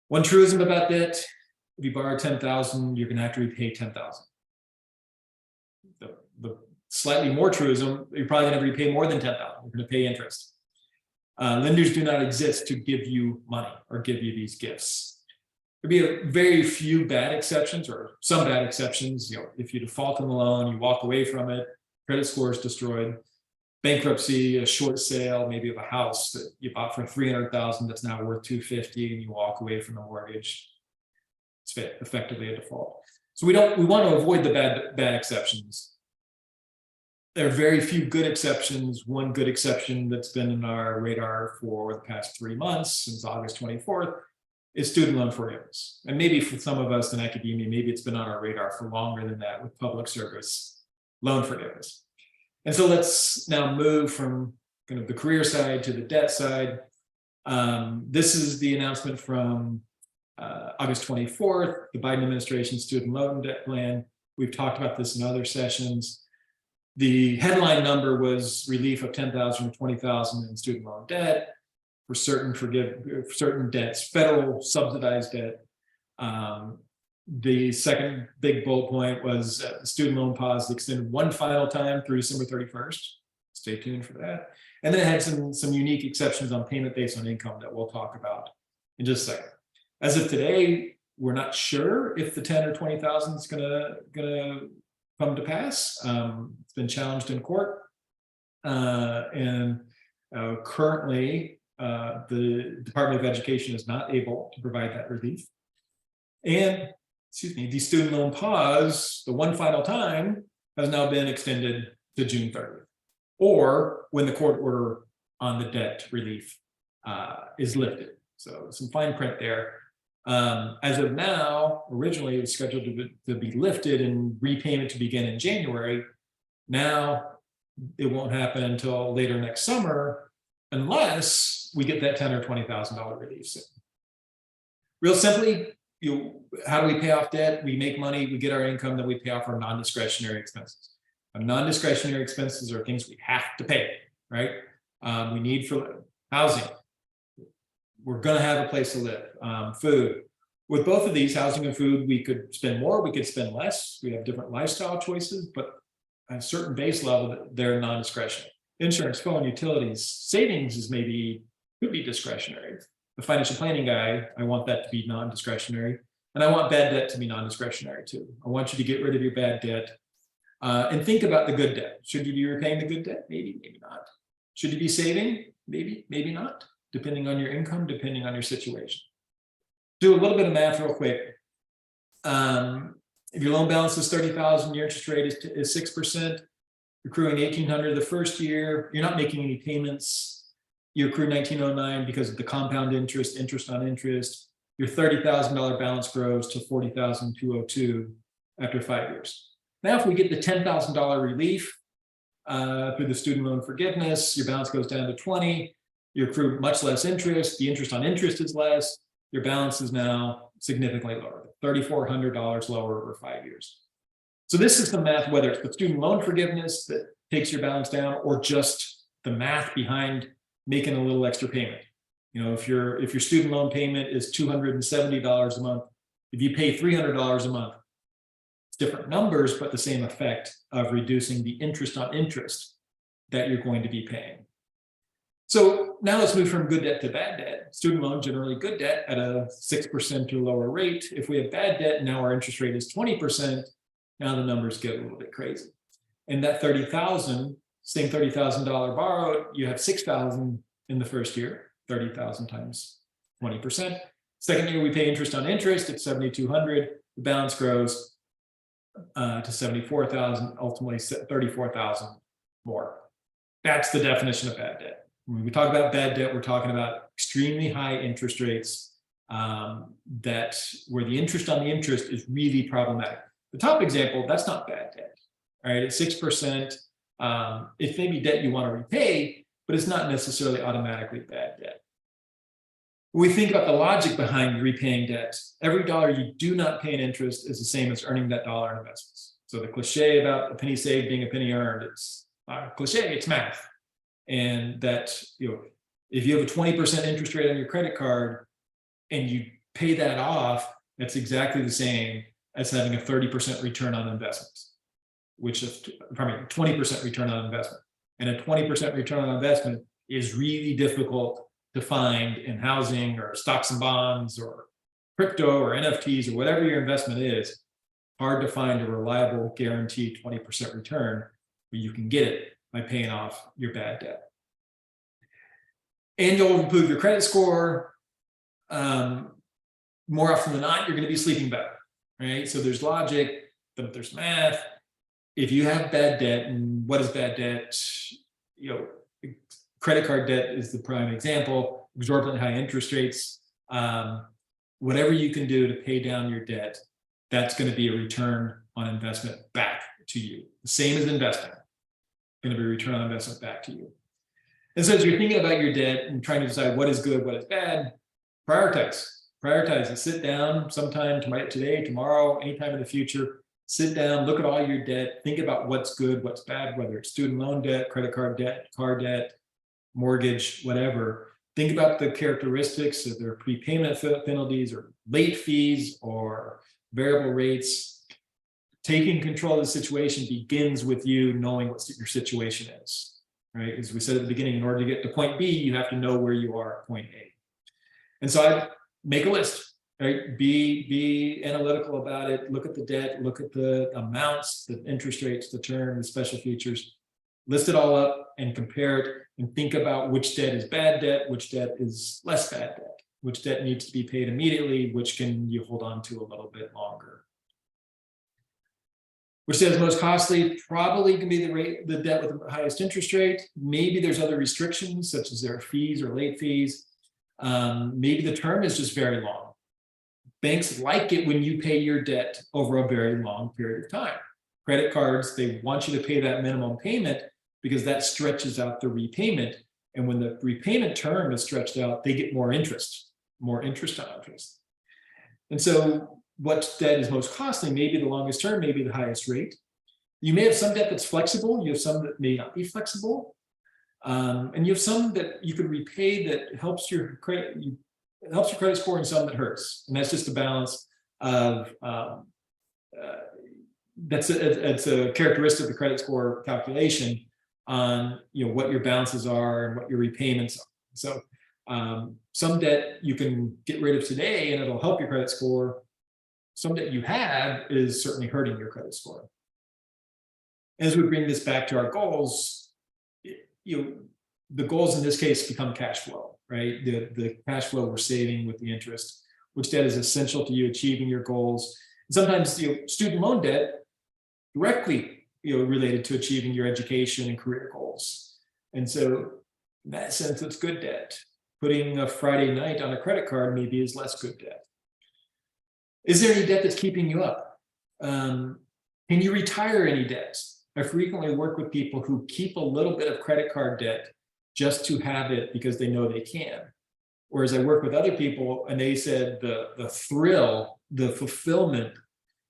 One truism about debt: if you borrow 10,000, you're going to have to repay 10,000. The slightly more truism: you're probably going to repay more than 10,000. You're going to pay interest. Lenders do not exist to give you money or give you these gifts. There'd be a very few bad exceptions, or some bad exceptions. If you default on the loan, you walk away from it, credit score is destroyed. Bankruptcy, a short sale, maybe of a house that you bought for 300,000 that's now worth 250, and you walk away from the mortgage. It's effectively a default. So we want to avoid the bad exceptions. There are very few good exceptions. One good exception that's been in our radar for the past 3 months, since August 24th, is student loan forgiveness. And maybe for some of us in academia, maybe it's been on our radar for longer than that, with public service loan forgiveness. And so let's now move from kind of the career side to the debt side. This is the announcement from August 24th, the Biden administration student loan debt plan. We've talked about this in other sessions. The headline number was relief of 10,000 or 20,000 in student loan debt for certain debts, federal subsidized debt. The second big bullet point was the student loan pause extended one final time through December 31st. Stay tuned for that. And then it had some unique exceptions on payment based on income that we'll talk about in just a second. As of today, we're not sure if the 10 or 20,000 is gonna come to pass. It's been challenged in court, and currently the Department of Education is not able to provide that relief. And the student loan pause, the one final time, has now been extended to June 30th, or when the court order on the debt relief is lifted. So some fine print there. As of now, originally it was scheduled to be lifted and repayment to begin in January. Now it won't happen until later next summer, unless we get that $10,000 or $20,000 relief soon. Real simply, how do we pay off debt? We make money, we get our income, then we pay off our non-discretionary expenses. Our non-discretionary expenses are things we have to pay, right? We need for housing. We're going to have a place to live. Food. With both of these, housing and food, we could spend more, we could spend less. We have different lifestyle choices, but at a certain base level, they're non-discretionary. Insurance, phone, utilities, savings could be discretionary. The financial planning guy, I want that to be non-discretionary. And I want bad debt to be non-discretionary too. I want you to get rid of your bad debt and think about the good debt. Should you be repaying the good debt? Maybe, maybe not. Should you be saving? Maybe, maybe not, depending on your income, depending on your situation. Do a little bit of math real quick. If your loan balance is $30,000, your interest rate is 6%, accruing $1,800 the first year, you're not making any payments. You accrue $1,909 because of the compound interest on interest. Your $30,000 balance grows to $40,202 after 5 years. Now, if we get the $10,000 relief through the student loan forgiveness, your balance goes down to 20. You accrue much less interest. The interest on interest is less. Your balance is now significantly lower, $3,400 lower over 5 years. So this is the math, whether it's the student loan forgiveness that takes your balance down, or just the math behind making a little extra payment. If your student loan payment is $270 a month, if you pay $300 a month, it's different numbers, but the same effect of reducing the interest on interest that you're going to be paying. So now let's move from good debt to bad debt. Student loan, generally good debt at a 6% or lower rate. If we have bad debt, now our interest rate is 20%. Now the numbers get a little bit crazy. And that $30,000, same $30,000 borrowed, you have $6,000 in the first year, 30,000 times 20%. Second year, we pay interest on interest at $7,200. The balance grows to $74,000, ultimately $34,000 more. That's the definition of bad debt. When we talk about bad debt, we're talking about extremely high interest rates where the interest on the interest is really problematic. The top example, that's not bad debt. All right, at 6%, it may be debt you want to repay, but it's not necessarily automatically bad debt. When we think about the logic behind repaying debt, every dollar you do not pay in interest is the same as earning that dollar in investments. So the cliche about a penny saved being a penny earned, it's not a cliche, it's math. And that, if you have a 20% interest rate on your credit card and you pay that off, that's exactly the same as having a 30% return on investments, which is, pardon me, 20% return on investment. And a 20% return on investment is really difficult to find in housing or stocks and bonds or crypto or NFTs or whatever your investment is. Hard to find a reliable guaranteed 20% return, but you can get it by paying off your bad debt. And you'll improve your credit score. More often than not, you're going to be sleeping better, right? So there's logic, but there's math. If you have bad debt, and what is bad debt? Credit card debt is the prime example. Exorbitant high interest rates. Whatever you can do to pay down your debt, that's going to be a return on investment back to you. The same as investing, going to be a return on investment back to you. And so as you're thinking about your debt and trying to decide what is good, what is bad, prioritize it. Sit down sometime today, tomorrow, anytime in the future. Sit down, look at all your debt, think about what's good, what's bad, whether it's student loan debt, credit card debt, car debt, mortgage, whatever. Think about the characteristics of their prepayment penalties or late fees or variable rates. Taking control of the situation begins with you knowing what your situation is, right? As we said at the beginning, in order to get to point B, you have to know where you are at point A. And so I make a list, right? Be analytical about it. Look at the debt, look at the amounts, the interest rates, the term, the special features. List it all up and compare it and think about which debt is bad debt, which debt is less bad debt, which debt needs to be paid immediately, which can you hold on to a little bit longer. Which debt is most costly? Probably can be the debt with the highest interest rate. Maybe there's other restrictions, such as there are fees or late fees. Maybe the term is just very long. Banks like it when you pay your debt over a very long period of time. Credit cards, they want you to pay that minimum payment because that stretches out the repayment. And when the repayment term is stretched out, they get more interest on interest. And so what debt is most costly? Maybe the longest term, maybe the highest rate. You may have some debt that's flexible. You have some that may not be flexible. And you have some that you could repay that helps your credit score and some that hurts. And that's just a balance of, it's a characteristic of the credit score calculation on what your balances are and what your repayments are. So some debt you can get rid of today and it'll help your credit score. Some debt you have is certainly hurting your credit score. As we bring this back to our goals, the goals in this case become cash flow, right? The cash flow we're saving with the interest, which debt is essential to you achieving your goals. And sometimes student loan debt directly related to achieving your education and career goals. And so in that sense, it's good debt. Putting a Friday night on a credit card maybe is less good debt. Is there any debt that's keeping you up? Can you retire any debts? I frequently work with people who keep a little bit of credit card debt just to have it because they know they can. Whereas I work with other people and they said the thrill, the fulfillment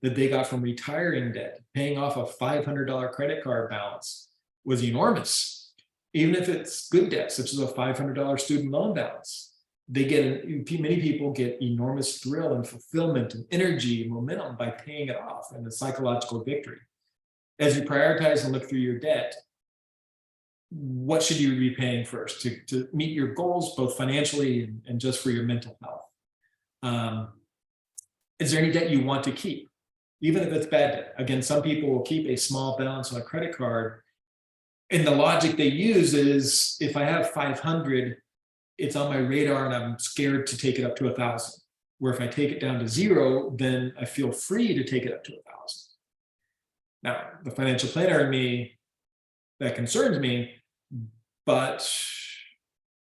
that they got from retiring debt, paying off a $500 credit card balance was enormous. Even if it's good debt, such as a $500 student loan balance, many people get enormous thrill and fulfillment and energy and momentum by paying it off and the psychological victory. As you prioritize and look through your debt, what should you be paying first to meet your goals, both financially and just for your mental health? Is there any debt you want to keep, even if it's bad debt? Again, some people will keep a small balance on a credit card, and the logic they use is if I have 500, it's on my radar and I'm scared to take it up to 1,000. Where if I take it down to 0, then I feel free to take it up to 1,000. Now, the financial planner in me, that concerns me, but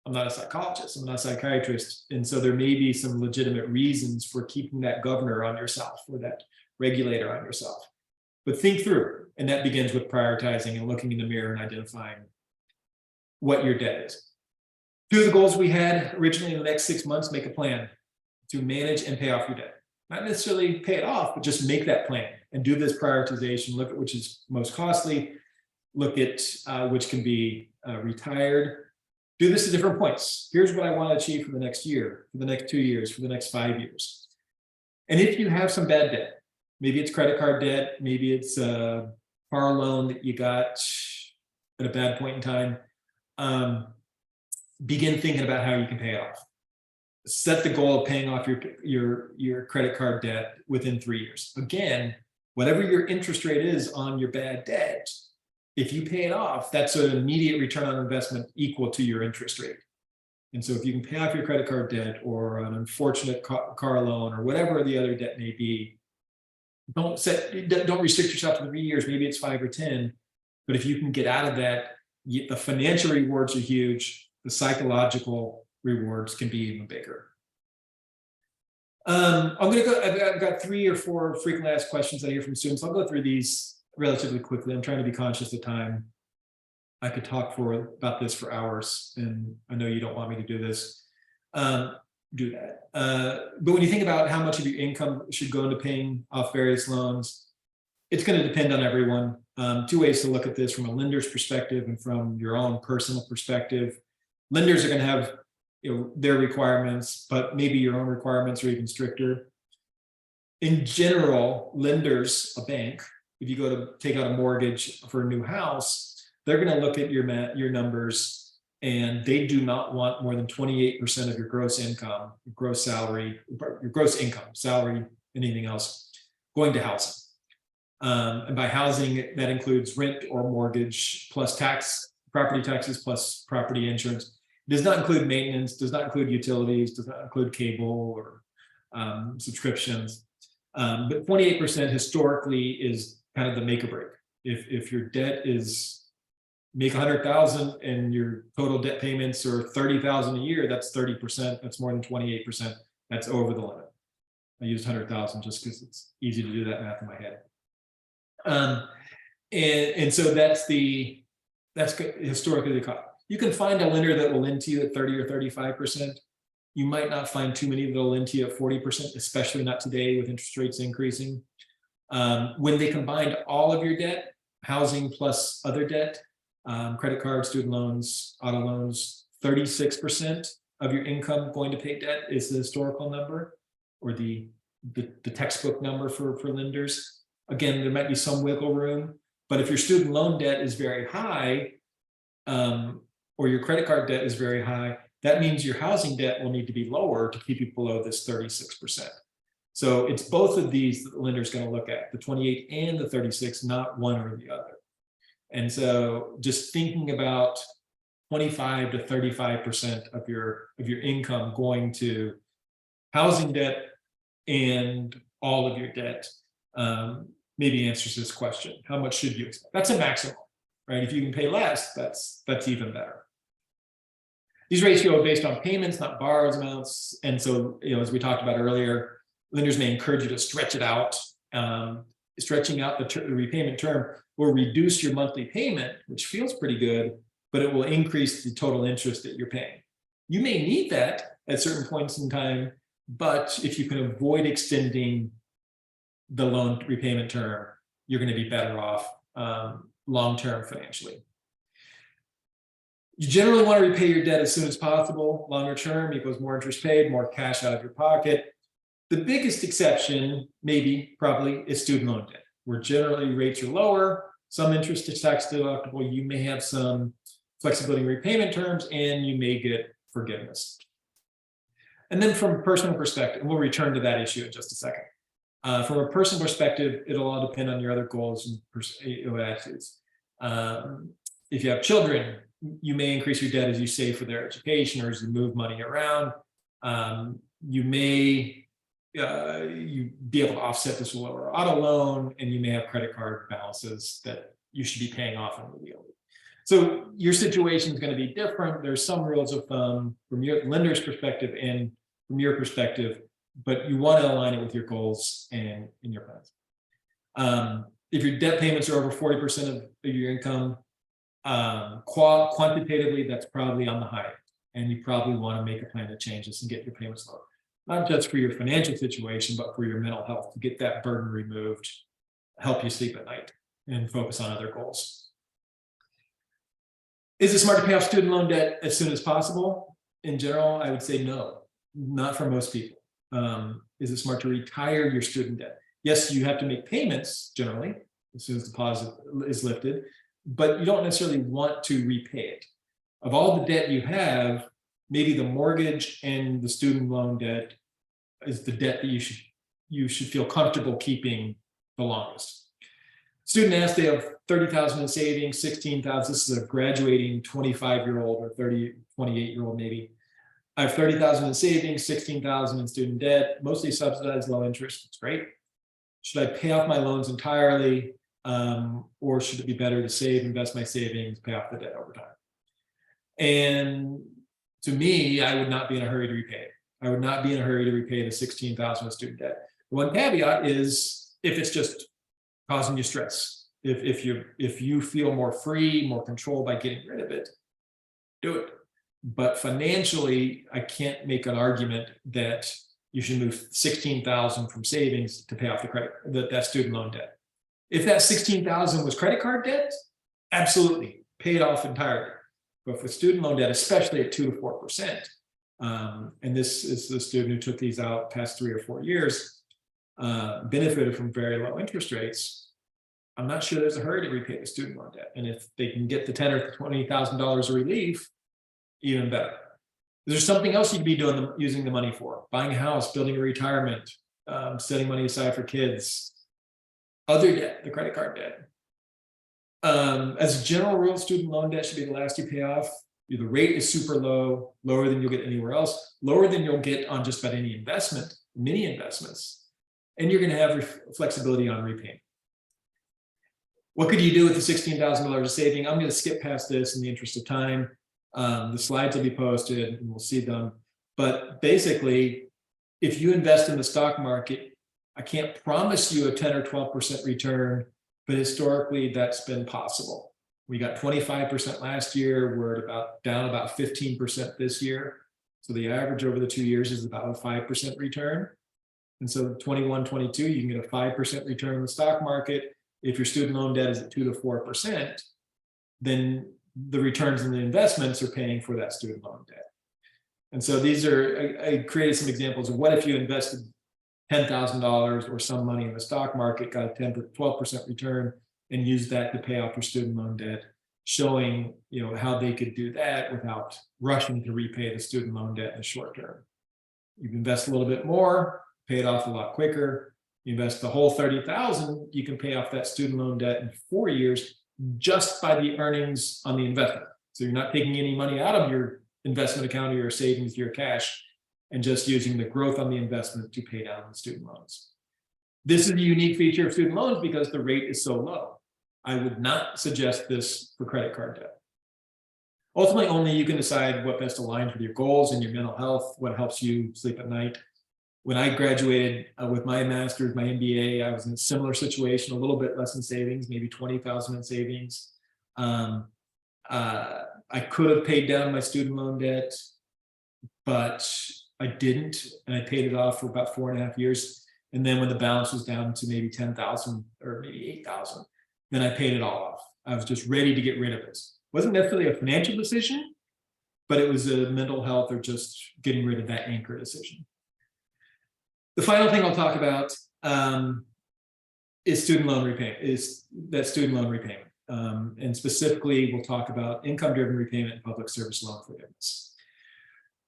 I'm not a psychologist, I'm not a psychiatrist. And so there may be some legitimate reasons for keeping that governor on yourself or that regulator on yourself. But think through, and that begins with prioritizing and looking in the mirror and identifying what your debt is. 2 of the goals we had originally in the next 6 months, make a plan to manage and pay off your debt. Not necessarily pay it off, but just make that plan and do this prioritization. Look at which is most costly. Look at which can be retired. Do this at different points. Here's what I want to achieve for the next year, for the next 2 years, for the next 5 years. And if you have some bad debt, maybe it's credit card debt, maybe it's a car loan that you got at a bad point in time, begin thinking about how you can pay it off. Set the goal of paying off your credit card debt within 3 years. Again, whatever your interest rate is on your bad debt, if you pay it off, that's an immediate return on investment equal to your interest rate. And so if you can pay off your credit card debt or an unfortunate car loan or whatever the other debt may be, don't restrict yourself to 3 years. Maybe it's 5 or 10. But if you can get out of that, the financial rewards are huge. The psychological rewards can be even bigger. I'm going to go. I've got 3 or 4 frequently asked questions I hear from students. I'll go through these relatively quickly. I'm trying to be conscious of time. I could talk about this for hours, and I know you don't want me to do this. Do that. But when you think about how much of your income should go into paying off various loans, it's going to depend on everyone. 2 ways to look at this: from a lender's perspective and from your own personal perspective. Lenders are going to have their requirements, but maybe your own requirements are even stricter. In general, lenders, a bank, if you go to take out a mortgage for a new house, they're going to look at your numbers, and they do not want more than 28% of your gross income, your gross salary, your gross income, salary, anything else, going to housing. And by housing, that includes rent or mortgage plus property taxes plus property insurance. It does not include maintenance, does not include utilities, does not include cable or subscriptions. But 28% historically is kind of the make or break. If your debt is make 100,000 and your total debt payments are 30,000 a year, that's 30%. That's more than 28%. That's over the limit. I used 100,000 just because it's easy to do that math in my head. And so that's historically the cost. You can find a lender that will lend to you at 30 or 35%. You might not find too many that will lend to you at 40%, especially not today with interest rates increasing. When they combined all of your debt, housing plus other debt, credit cards, student loans, auto loans, 36% of your income going to pay debt is the historical number, or the textbook number for lenders. Again, there might be some wiggle room, but if your student loan debt is very high, or your credit card debt is very high, that means your housing debt will need to be lower to keep you below this 36%. So it's both of these that the lender is going to look at, the 28 and the 36, not one or the other. And so just thinking about 25 to 35% of your income going to housing debt and all of your debt maybe answers this question. How much should you expect? That's a maximum, right? If you can pay less, that's even better. These ratios are based on payments, not borrowed amounts. And so, as we talked about earlier, lenders may encourage you to stretch it out. Stretching out the repayment term will reduce your monthly payment, which feels pretty good, but it will increase the total interest that you're paying. You may need that at certain points in time, but if you can avoid extending the loan repayment term, you're going to be better off long-term financially. You generally want to repay your debt as soon as possible. Longer term equals more interest paid, more cash out of your pocket. The biggest exception, probably, is student loan debt, where generally rates are lower, some interest is tax deductible, you may have some flexibility in repayment terms, and you may get forgiveness. And then from a personal perspective, and we'll return to that issue in just a second. From a personal perspective, it'll all depend on your other goals and attitudes. If you have children, you may increase your debt as you save for their education or as you move money around. You may you be able to offset this with a lower auto loan, and you may have credit card balances that you should be paying off immediately. So your situation is going to be different. There's some rules of thumb from your lender's perspective and from your perspective, but you want to align it with your goals and in your plans. If your debt payments are over 40% of your income, quantitatively, that's probably on the high end, and you probably want to make a plan to change this and get your payments lower. Not just for your financial situation, but for your mental health, to get that burden removed, help you sleep at night, and focus on other goals. Is it smart to pay off student loan debt as soon as possible? In general, I would say no, not for most people. Is it smart to retire your student debt? Yes, you have to make payments generally as soon as the deposit is lifted, but you don't necessarily want to repay it. Of all the debt you have, maybe the mortgage and the student loan debt is the debt that you should feel comfortable keeping the longest. Student asks they have 30,000 in savings, 16,000. This is a graduating 25-year-old or 28-year-old maybe. I have 30,000 in savings, 16,000 in student debt, mostly subsidized, low interest. It's great. Should I pay off my loans entirely, or should it be better to save, invest my savings, pay off the debt over time? And to me, I would not be in a hurry to repay it. I would not be in a hurry to repay the 16,000 of student debt. One caveat is if it's just causing you stress. If you feel more free, more control by getting rid of it, do it. But financially, I can't make an argument that you should move 16,000 from savings to pay off that student loan debt. If that 16,000 was credit card debt, absolutely pay it off entirely. But for student loan debt, especially at 2 to 4%, and this is the student who took these out past 3 or 4 years, benefited from very low interest rates. I'm not sure there's a hurry to repay the student loan debt. And if they can get the $10,000 or $20,000 of relief, even better. Is there something else you could be doing, using the money for? Buying a house, building a retirement, setting money aside for kids, other debt, the credit card debt. As a general rule, student loan debt should be the last you pay off. The rate is super low, lower than you'll get anywhere else, lower than you'll get on just about any investment, many investments, and you're going to have flexibility on repayment. What could you do with the $16,000 of saving? I'm going to skip past this in the interest of time. The slides will be posted and we'll see them. But basically, if you invest in the stock market, I can't promise you a 10 or 12% return, but historically that's been possible. We got 25% last year. We're at down about 15% this year. So the average over the 2 years is about a 5% return. And so 21, 22, you can get a 5% return in the stock market. If your student loan debt is at 2 to 4%, then the returns in the investments are paying for that student loan debt. And so these are, I created some examples of what if you invested $10,000 or some money in the stock market, got a 10 to 12% return, and used that to pay off your student loan debt, showing how they could do that without rushing to repay the student loan debt in the short term. You invest a little bit more, pay it off a lot quicker. You invest the whole 30,000, you can pay off that student loan debt in 4 years just by the earnings on the investment. So you're not taking any money out of your investment account or your savings, your cash, and just using the growth on the investment to pay down the student loans. This is a unique feature of student loans because the rate is so low. I would not suggest this for credit card debt. Ultimately, only you can decide what best aligns with your goals and your mental health, what helps you sleep at night. When I graduated with my master's, my MBA, I was in a similar situation, a little bit less in savings, maybe 20,000 in savings. I could have paid down my student loan debt, but I didn't, and I paid it off for about 4.5 years. And then when the balance was down to maybe 10,000 or maybe 8,000, then I paid it all off. I was just ready to get rid of it. It wasn't necessarily a financial decision, but it was a mental health or just getting rid of that anchor decision. The final thing I'll talk about is student loan repayment, and specifically we'll talk about income-driven repayment and public service loan forgiveness.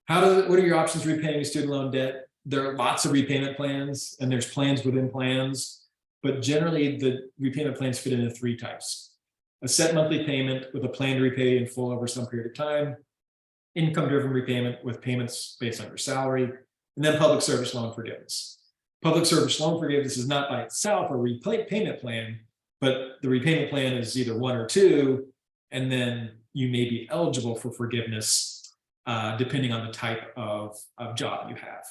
What are your options for repaying a student loan debt? There are lots of repayment plans, and there's plans within plans, but generally the repayment plans fit into 3 types: a set monthly payment with a plan to repay in full over some period of time, income-driven repayment with payments based on your salary, and then public service loan forgiveness. Public service loan forgiveness is not by itself a repayment plan, but the repayment plan is either 1 or 2, and then you may be eligible for forgiveness depending on the type of job you have.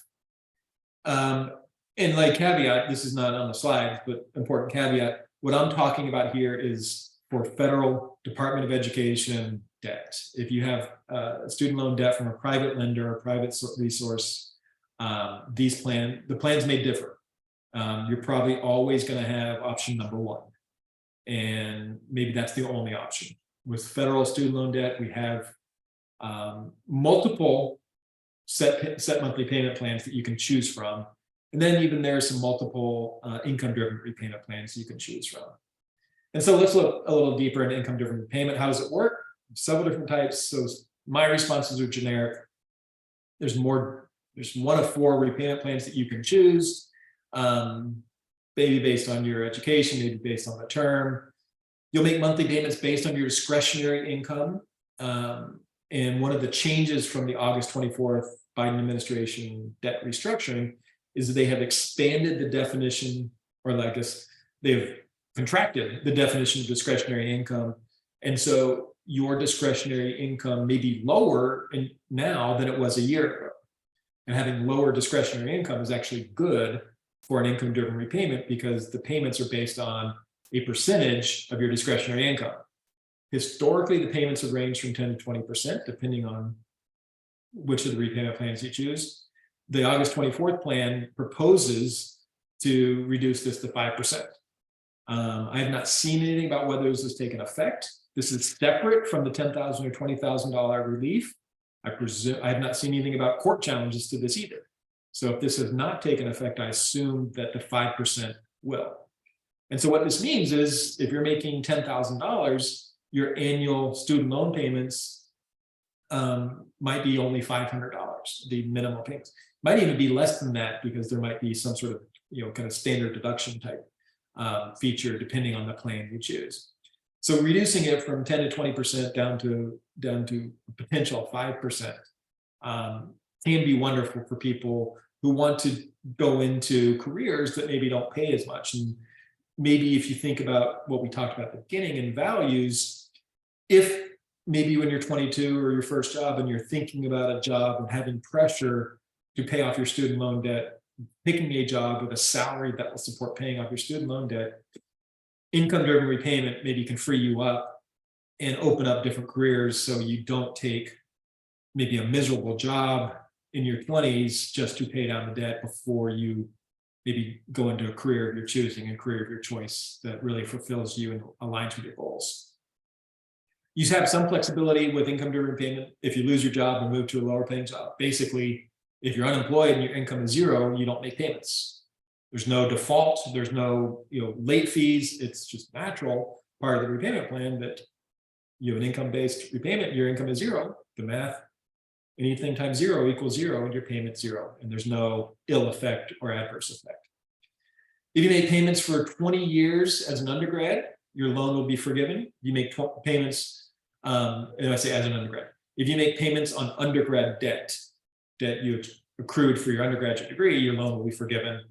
And like caveat, this is not on the slides, but important caveat, what I'm talking about here is for federal Department of Education debt. If you have student loan debt from a private lender or private resource, the plans may differ. You're probably always going to have option number 1, and maybe that's the only option. with federal student loan debt, we have multiple set monthly payment plans that you can choose from. And then even there are some multiple income-driven repayment plans you can choose from. And so let's look a little deeper into income-driven repayment. How does it work? Several different types. So my responses are generic. There's one of 4 repayment plans that you can choose, maybe based on your education, maybe based on the term. You'll make monthly payments based on your discretionary income. And one of the changes from the August 24th Biden administration debt restructuring is that they have expanded the definition, or I guess they've contracted the definition of discretionary income. And so your discretionary income may be lower now than it was a year ago. And having lower discretionary income is actually good for an income-driven repayment because the payments are based on a percentage of your discretionary income. Historically, the payments have ranged from 10 to 20%, depending on which of the repayment plans you choose. The August 24th plan proposes to reduce this to 5%. I have not seen anything about whether this has taken effect. This is separate from the $10,000 or $20,000 relief. I have not seen anything about court challenges to this either. So if this has not taken effect, I assume that the 5% will. And so what this means is if you're making $10,000, your annual student loan payments might be only $500, the minimum payments. Might even be less than that because there might be some sort of kind of standard deduction type feature depending on the plan you choose. So reducing it from 10 to 20% down to a potential 5% can be wonderful for people who want to go into careers that maybe don't pay as much. And maybe if you think about what we talked about at the beginning in values, if maybe when you're 22 or your first job and you're thinking about a job and having pressure to pay off your student loan debt, picking a job with a salary that will support paying off your student loan debt, income-driven repayment maybe can free you up and open up different careers so you don't take maybe a miserable job in your 20s just to pay down the debt before you maybe go into a career of your choosing, a career of your choice that really fulfills you and aligns with your goals. You have some flexibility with income-driven repayment if you lose your job and move to a lower paying job. Basically, if you're unemployed and your income is zero, you don't make payments. There's no default, there's no late fees. It's just natural part of the repayment plan that you have an income-based repayment, your income is zero. The math, anything times zero equals zero and your payment's zero. And there's no ill effect or adverse effect. If you make payments for 20 years as an undergrad, your loan will be forgiven. You make payments, and I say as an undergrad. If you make payments on undergrad debt you accrued for your undergraduate degree, your loan will be forgiven.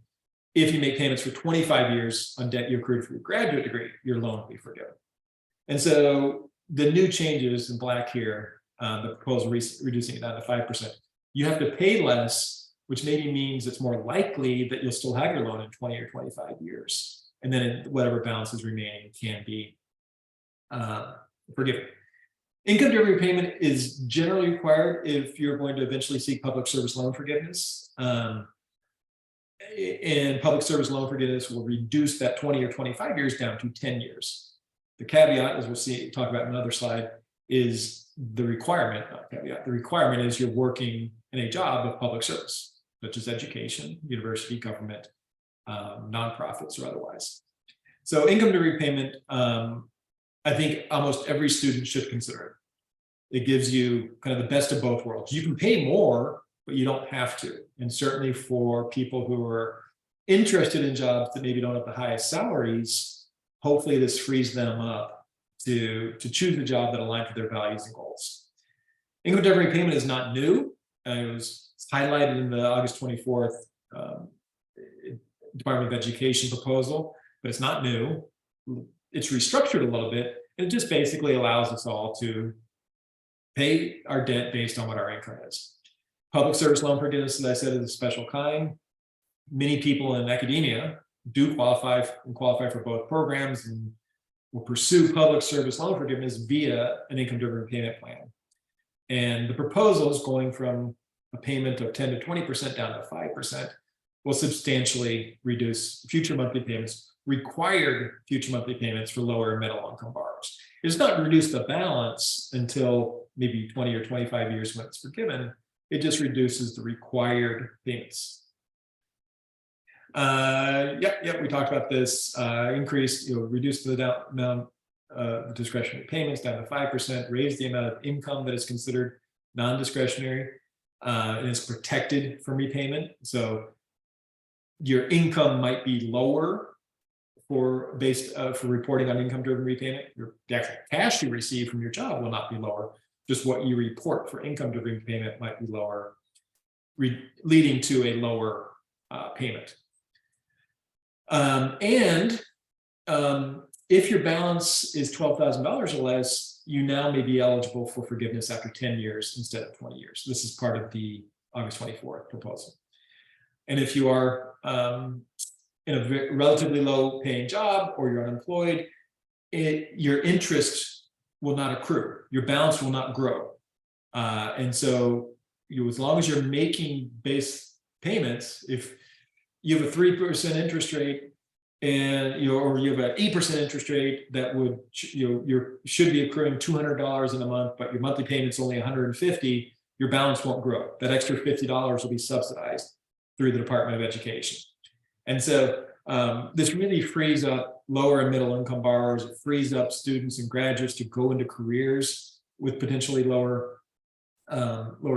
If you make payments for 25 years on debt you accrued for your graduate degree, your loan will be forgiven. And so the new changes in black here, the proposal reducing it down to 5%, you have to pay less, which maybe means it's more likely that you'll still have your loan in 20 or 25 years. And then whatever balance is remaining can be forgiven. Income-driven repayment is generally required if you're going to eventually seek public service loan forgiveness. And public service loan forgiveness will reduce that 20 or 25 years down to 10 years. The caveat, as we'll talk about in another slide, is the requirement, not caveat. The requirement is you're working in a job of public service, such as education, university, government, nonprofits, or otherwise. So income to repayment, I think almost every student should consider it. It gives you kind of the best of both worlds. You can pay more, but you don't have to. And certainly for people who are interested in jobs that maybe don't have the highest salaries, hopefully this frees them up to choose a job that aligns with their values and goals. Income-driven repayment is not new. It was highlighted in the August 24th Department of Education proposal, but it's not new. It's restructured a little bit. It just basically allows us all to pay our debt based on what our income is. Public service loan forgiveness, as I said, is a special kind. Many people in academia do qualify for both programs and will pursue public service loan forgiveness via an income-driven repayment plan. And the proposal is going from a payment of 10 to 20% down to 5% will substantially reduce future monthly payments, required future monthly payments for lower and middle income borrowers. It's not reduced the balance until maybe 20 or 25 years when it's forgiven. It just reduces the required payments. We talked about this. Increased, reduce the amount of discretionary payments down to 5%, raise the amount of income that is considered non-discretionary, and is protected from repayment. So your income might be lower for reporting on income-driven repayment. The actual cash you receive from your job will not be lower. Just what you report for income-driven repayment might be lower, leading to a lower payment. If your balance is $12,000 or less, you now may be eligible for forgiveness after 10 years instead of 20 years. This is part of the August 24th proposal. And if you are in a relatively low paying job or you're unemployed, your interest will not accrue. Your balance will not grow. And so as long as you're making base payments, if you have a 3% interest rate and or you have an 8% interest rate, that would you should be accruing $200 in a month, but your monthly payment's only $150, your balance won't grow. That extra $50 will be subsidized through the Department of Education. And so this really frees up lower and middle income borrowers. It frees up students and graduates to go into careers with potentially lower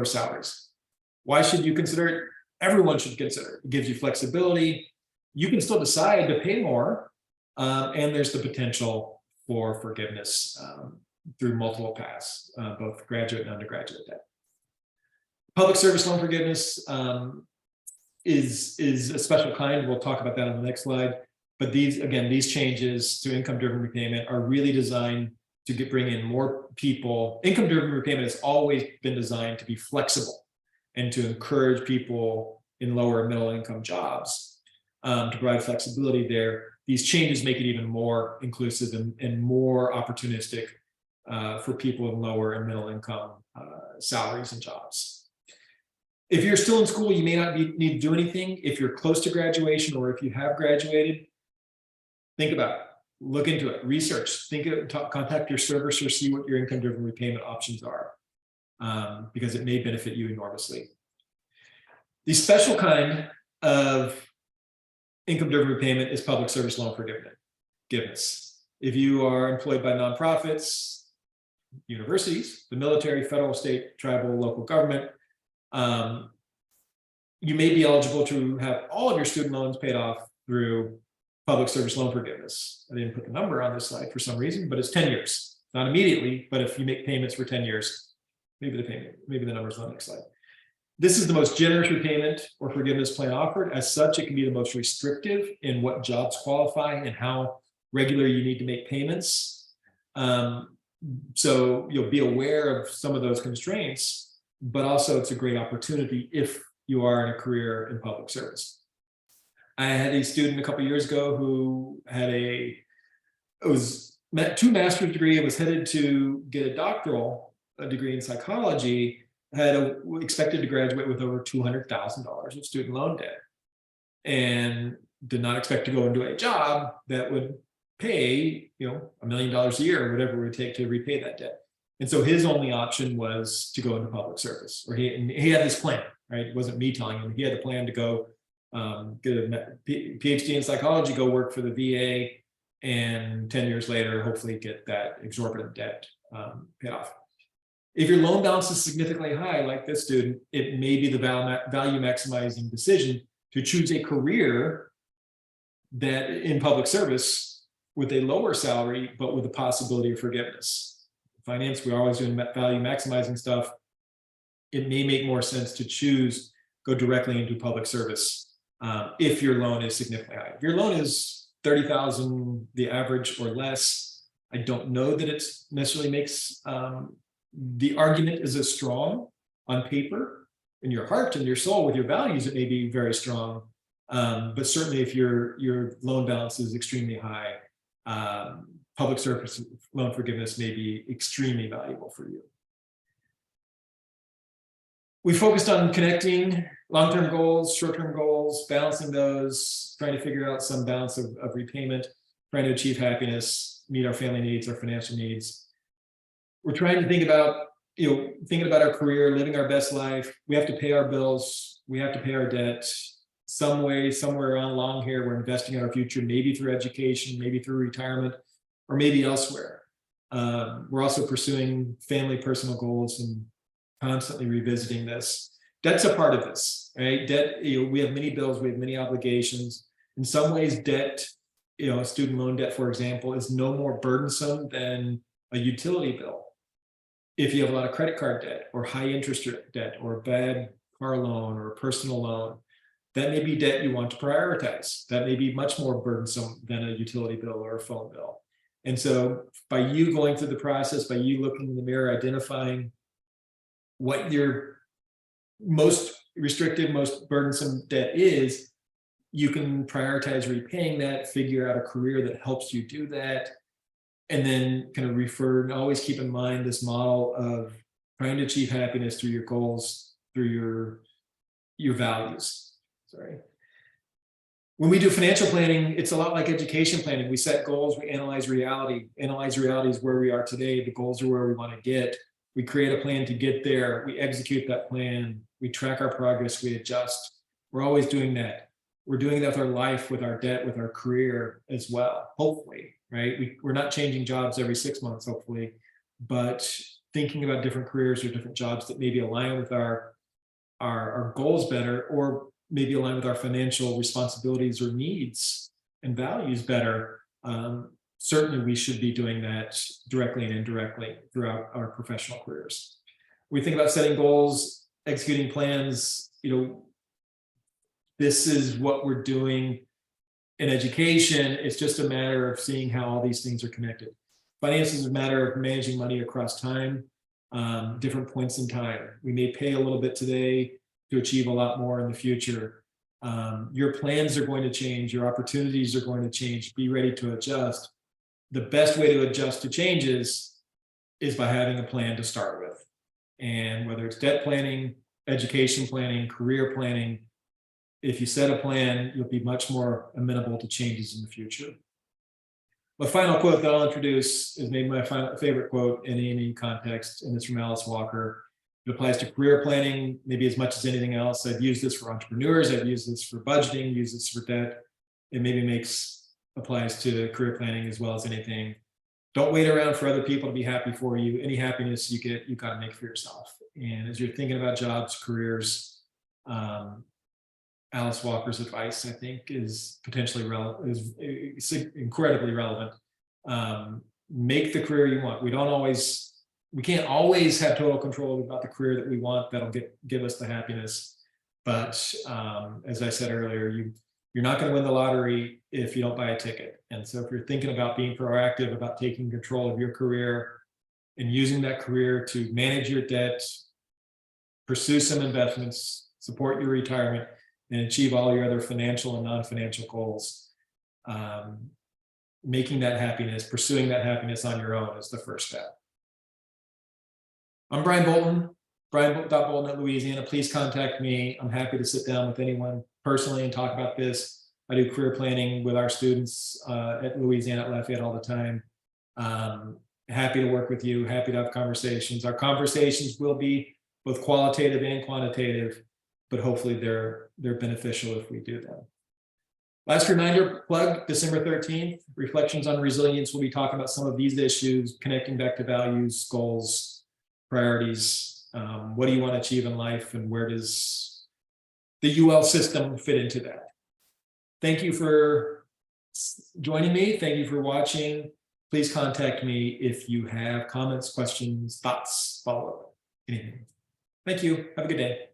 salaries. Why should you consider it? Everyone should consider it. It gives you flexibility. You can still decide to pay more, and there's the potential for forgiveness through multiple paths, both graduate and undergraduate debt. Public service loan forgiveness is a special kind. We'll talk about that on the next slide. But these changes to income-driven repayment are really designed to bring in more people. Income-driven repayment has always been designed to be flexible and to encourage people in lower and middle income jobs to provide flexibility there. These changes make it even more inclusive and more opportunistic for people in lower and middle income salaries and jobs. If you're still in school, you may not need to do anything. If you're close to graduation or if you have graduated, think about it. Look into it, research, contact your servicer, see what your income-driven repayment options are, because it may benefit you enormously. The special kind of income-driven repayment is public service loan forgiveness. If you are employed by nonprofits, universities, the military, federal, state, tribal, local government, you may be eligible to have all of your student loans paid off through public service loan forgiveness. I didn't put the number on this slide for some reason, but it's 10 years. Not immediately, but if you make payments for 10 years, maybe the number's on the next slide. This is the most generous repayment or forgiveness plan offered. As such, it can be the most restrictive in what jobs qualify and how regular you need to make payments. So you'll be aware of some of those constraints, but also it's a great opportunity if you are in a career in public service. I had a student a couple of years ago who had two master's degree and was headed to get a doctoral degree in psychology, expected to graduate with over $200,000 of student loan debt, and did not expect to go into a job that would pay, $1 million a year or whatever it would take to repay that debt. And so his only option was to go into public service, or he had this plan, right? It wasn't me telling him. He had a plan to go get a PhD in psychology, go work for the VA, and 10 years later, hopefully get that exorbitant debt paid off. If your loan balance is significantly high, like this student, it may be the value maximizing decision to choose a career that in public service with a lower salary, but with the possibility of forgiveness. Finance, we're always doing value maximizing stuff. It may make more sense to go directly into public service if your loan is significantly high. If your loan is $30,000, the average or less, I don't know that it necessarily makes the argument is as strong on paper. In your heart and your soul with your values, it may be very strong. But certainly if your loan balance is extremely high, public service loan forgiveness may be extremely valuable for you. We focused on connecting long-term goals, short-term goals, balancing those, trying to figure out some balance of repayment. trying to achieve happiness, meet our family needs, our financial needs. We're trying to think about, thinking about our career, living our best life. We have to pay our bills. We have to pay our debt. Some way, somewhere along here, we're investing in our future, maybe through education, maybe through retirement, or maybe elsewhere. We're also pursuing family personal goals and constantly revisiting this. Debt's a part of this, right? Debt, we have many bills, we have many obligations. In some ways, debt, student loan debt, for example, is no more burdensome than a utility bill. If you have a lot of credit card debt or high interest debt or a bad car loan or a personal loan, that may be debt you want to prioritize. That may be much more burdensome than a utility bill or a phone bill. And so by you going through the process, by you looking in the mirror, identifying what your most restrictive, most burdensome debt is, you can prioritize repaying that, figure out a career that helps you do that, and then kind of refer and always keep in mind this model of trying to achieve happiness through your goals, through your values. Sorry. When we do financial planning, it's a lot like education planning. We set goals, we analyze reality. Analyze reality is where we are today. The goals are where we want to get. We create a plan to get there. We execute that plan. We track our progress. We adjust. We're always doing that. We're doing that with our life, with our debt, with our career as well, hopefully, right? We're not changing jobs every 6 months, hopefully, but thinking about different careers or different jobs that maybe align with our goals better, or maybe align with our financial responsibilities or needs and values better. Certainly we should be doing that directly and indirectly throughout our professional careers. We think about setting goals, executing plans, this is what we're doing in education. It's just a matter of seeing how all these things are connected. Finance is a matter of managing money across time, different points in time. We may pay a little bit today to achieve a lot more in the future. Your plans are going to change. Your opportunities are going to change. Be ready to adjust. The best way to adjust to changes is by having a plan to start with. And whether it's debt planning, education planning, career planning, if you set a plan, you'll be much more amenable to changes in the future. The final quote that I'll introduce is maybe my favorite quote in any context, and it's from Alice Walker. It applies to career planning, maybe as much as anything else. I've used this for entrepreneurs. I've used this for budgeting, used this for debt. It maybe applies to career planning as well as anything. Don't wait around for other people to be happy for you. Any happiness you get, you got to make for yourself. And as you're thinking about jobs, careers, Alice Walker's advice, I think, is potentially relevant, is incredibly relevant. Make the career you want. We can't always have total control about the career that we want that'll give us the happiness. But as I said earlier, you're not going to win the lottery if you don't buy a ticket. And so if you're thinking about being proactive, about taking control of your career and using that career to manage your debt, pursue some investments, support your retirement, and achieve all your other financial and non-financial goals, making that happiness, pursuing that happiness on your own is the first step. I'm Brian Bolton, Brian.Bolton at Louisiana. Please contact me. I'm happy to sit down with anyone personally and talk about this. I do career planning with our students at Louisiana at Lafayette all the time. Happy to work with you, happy to have conversations. Our conversations will be both qualitative and quantitative, but hopefully they're beneficial if we do them. Last reminder, plug December 13th, Reflections on Resilience. We'll be talking about some of these issues, connecting back to values, goals, priorities. What do you want to achieve in life, and where does the UL system fit into that? Thank you for joining me. Thank you for watching. Please contact me if you have comments, questions, thoughts, follow-up, anything. Thank you. Have a good day.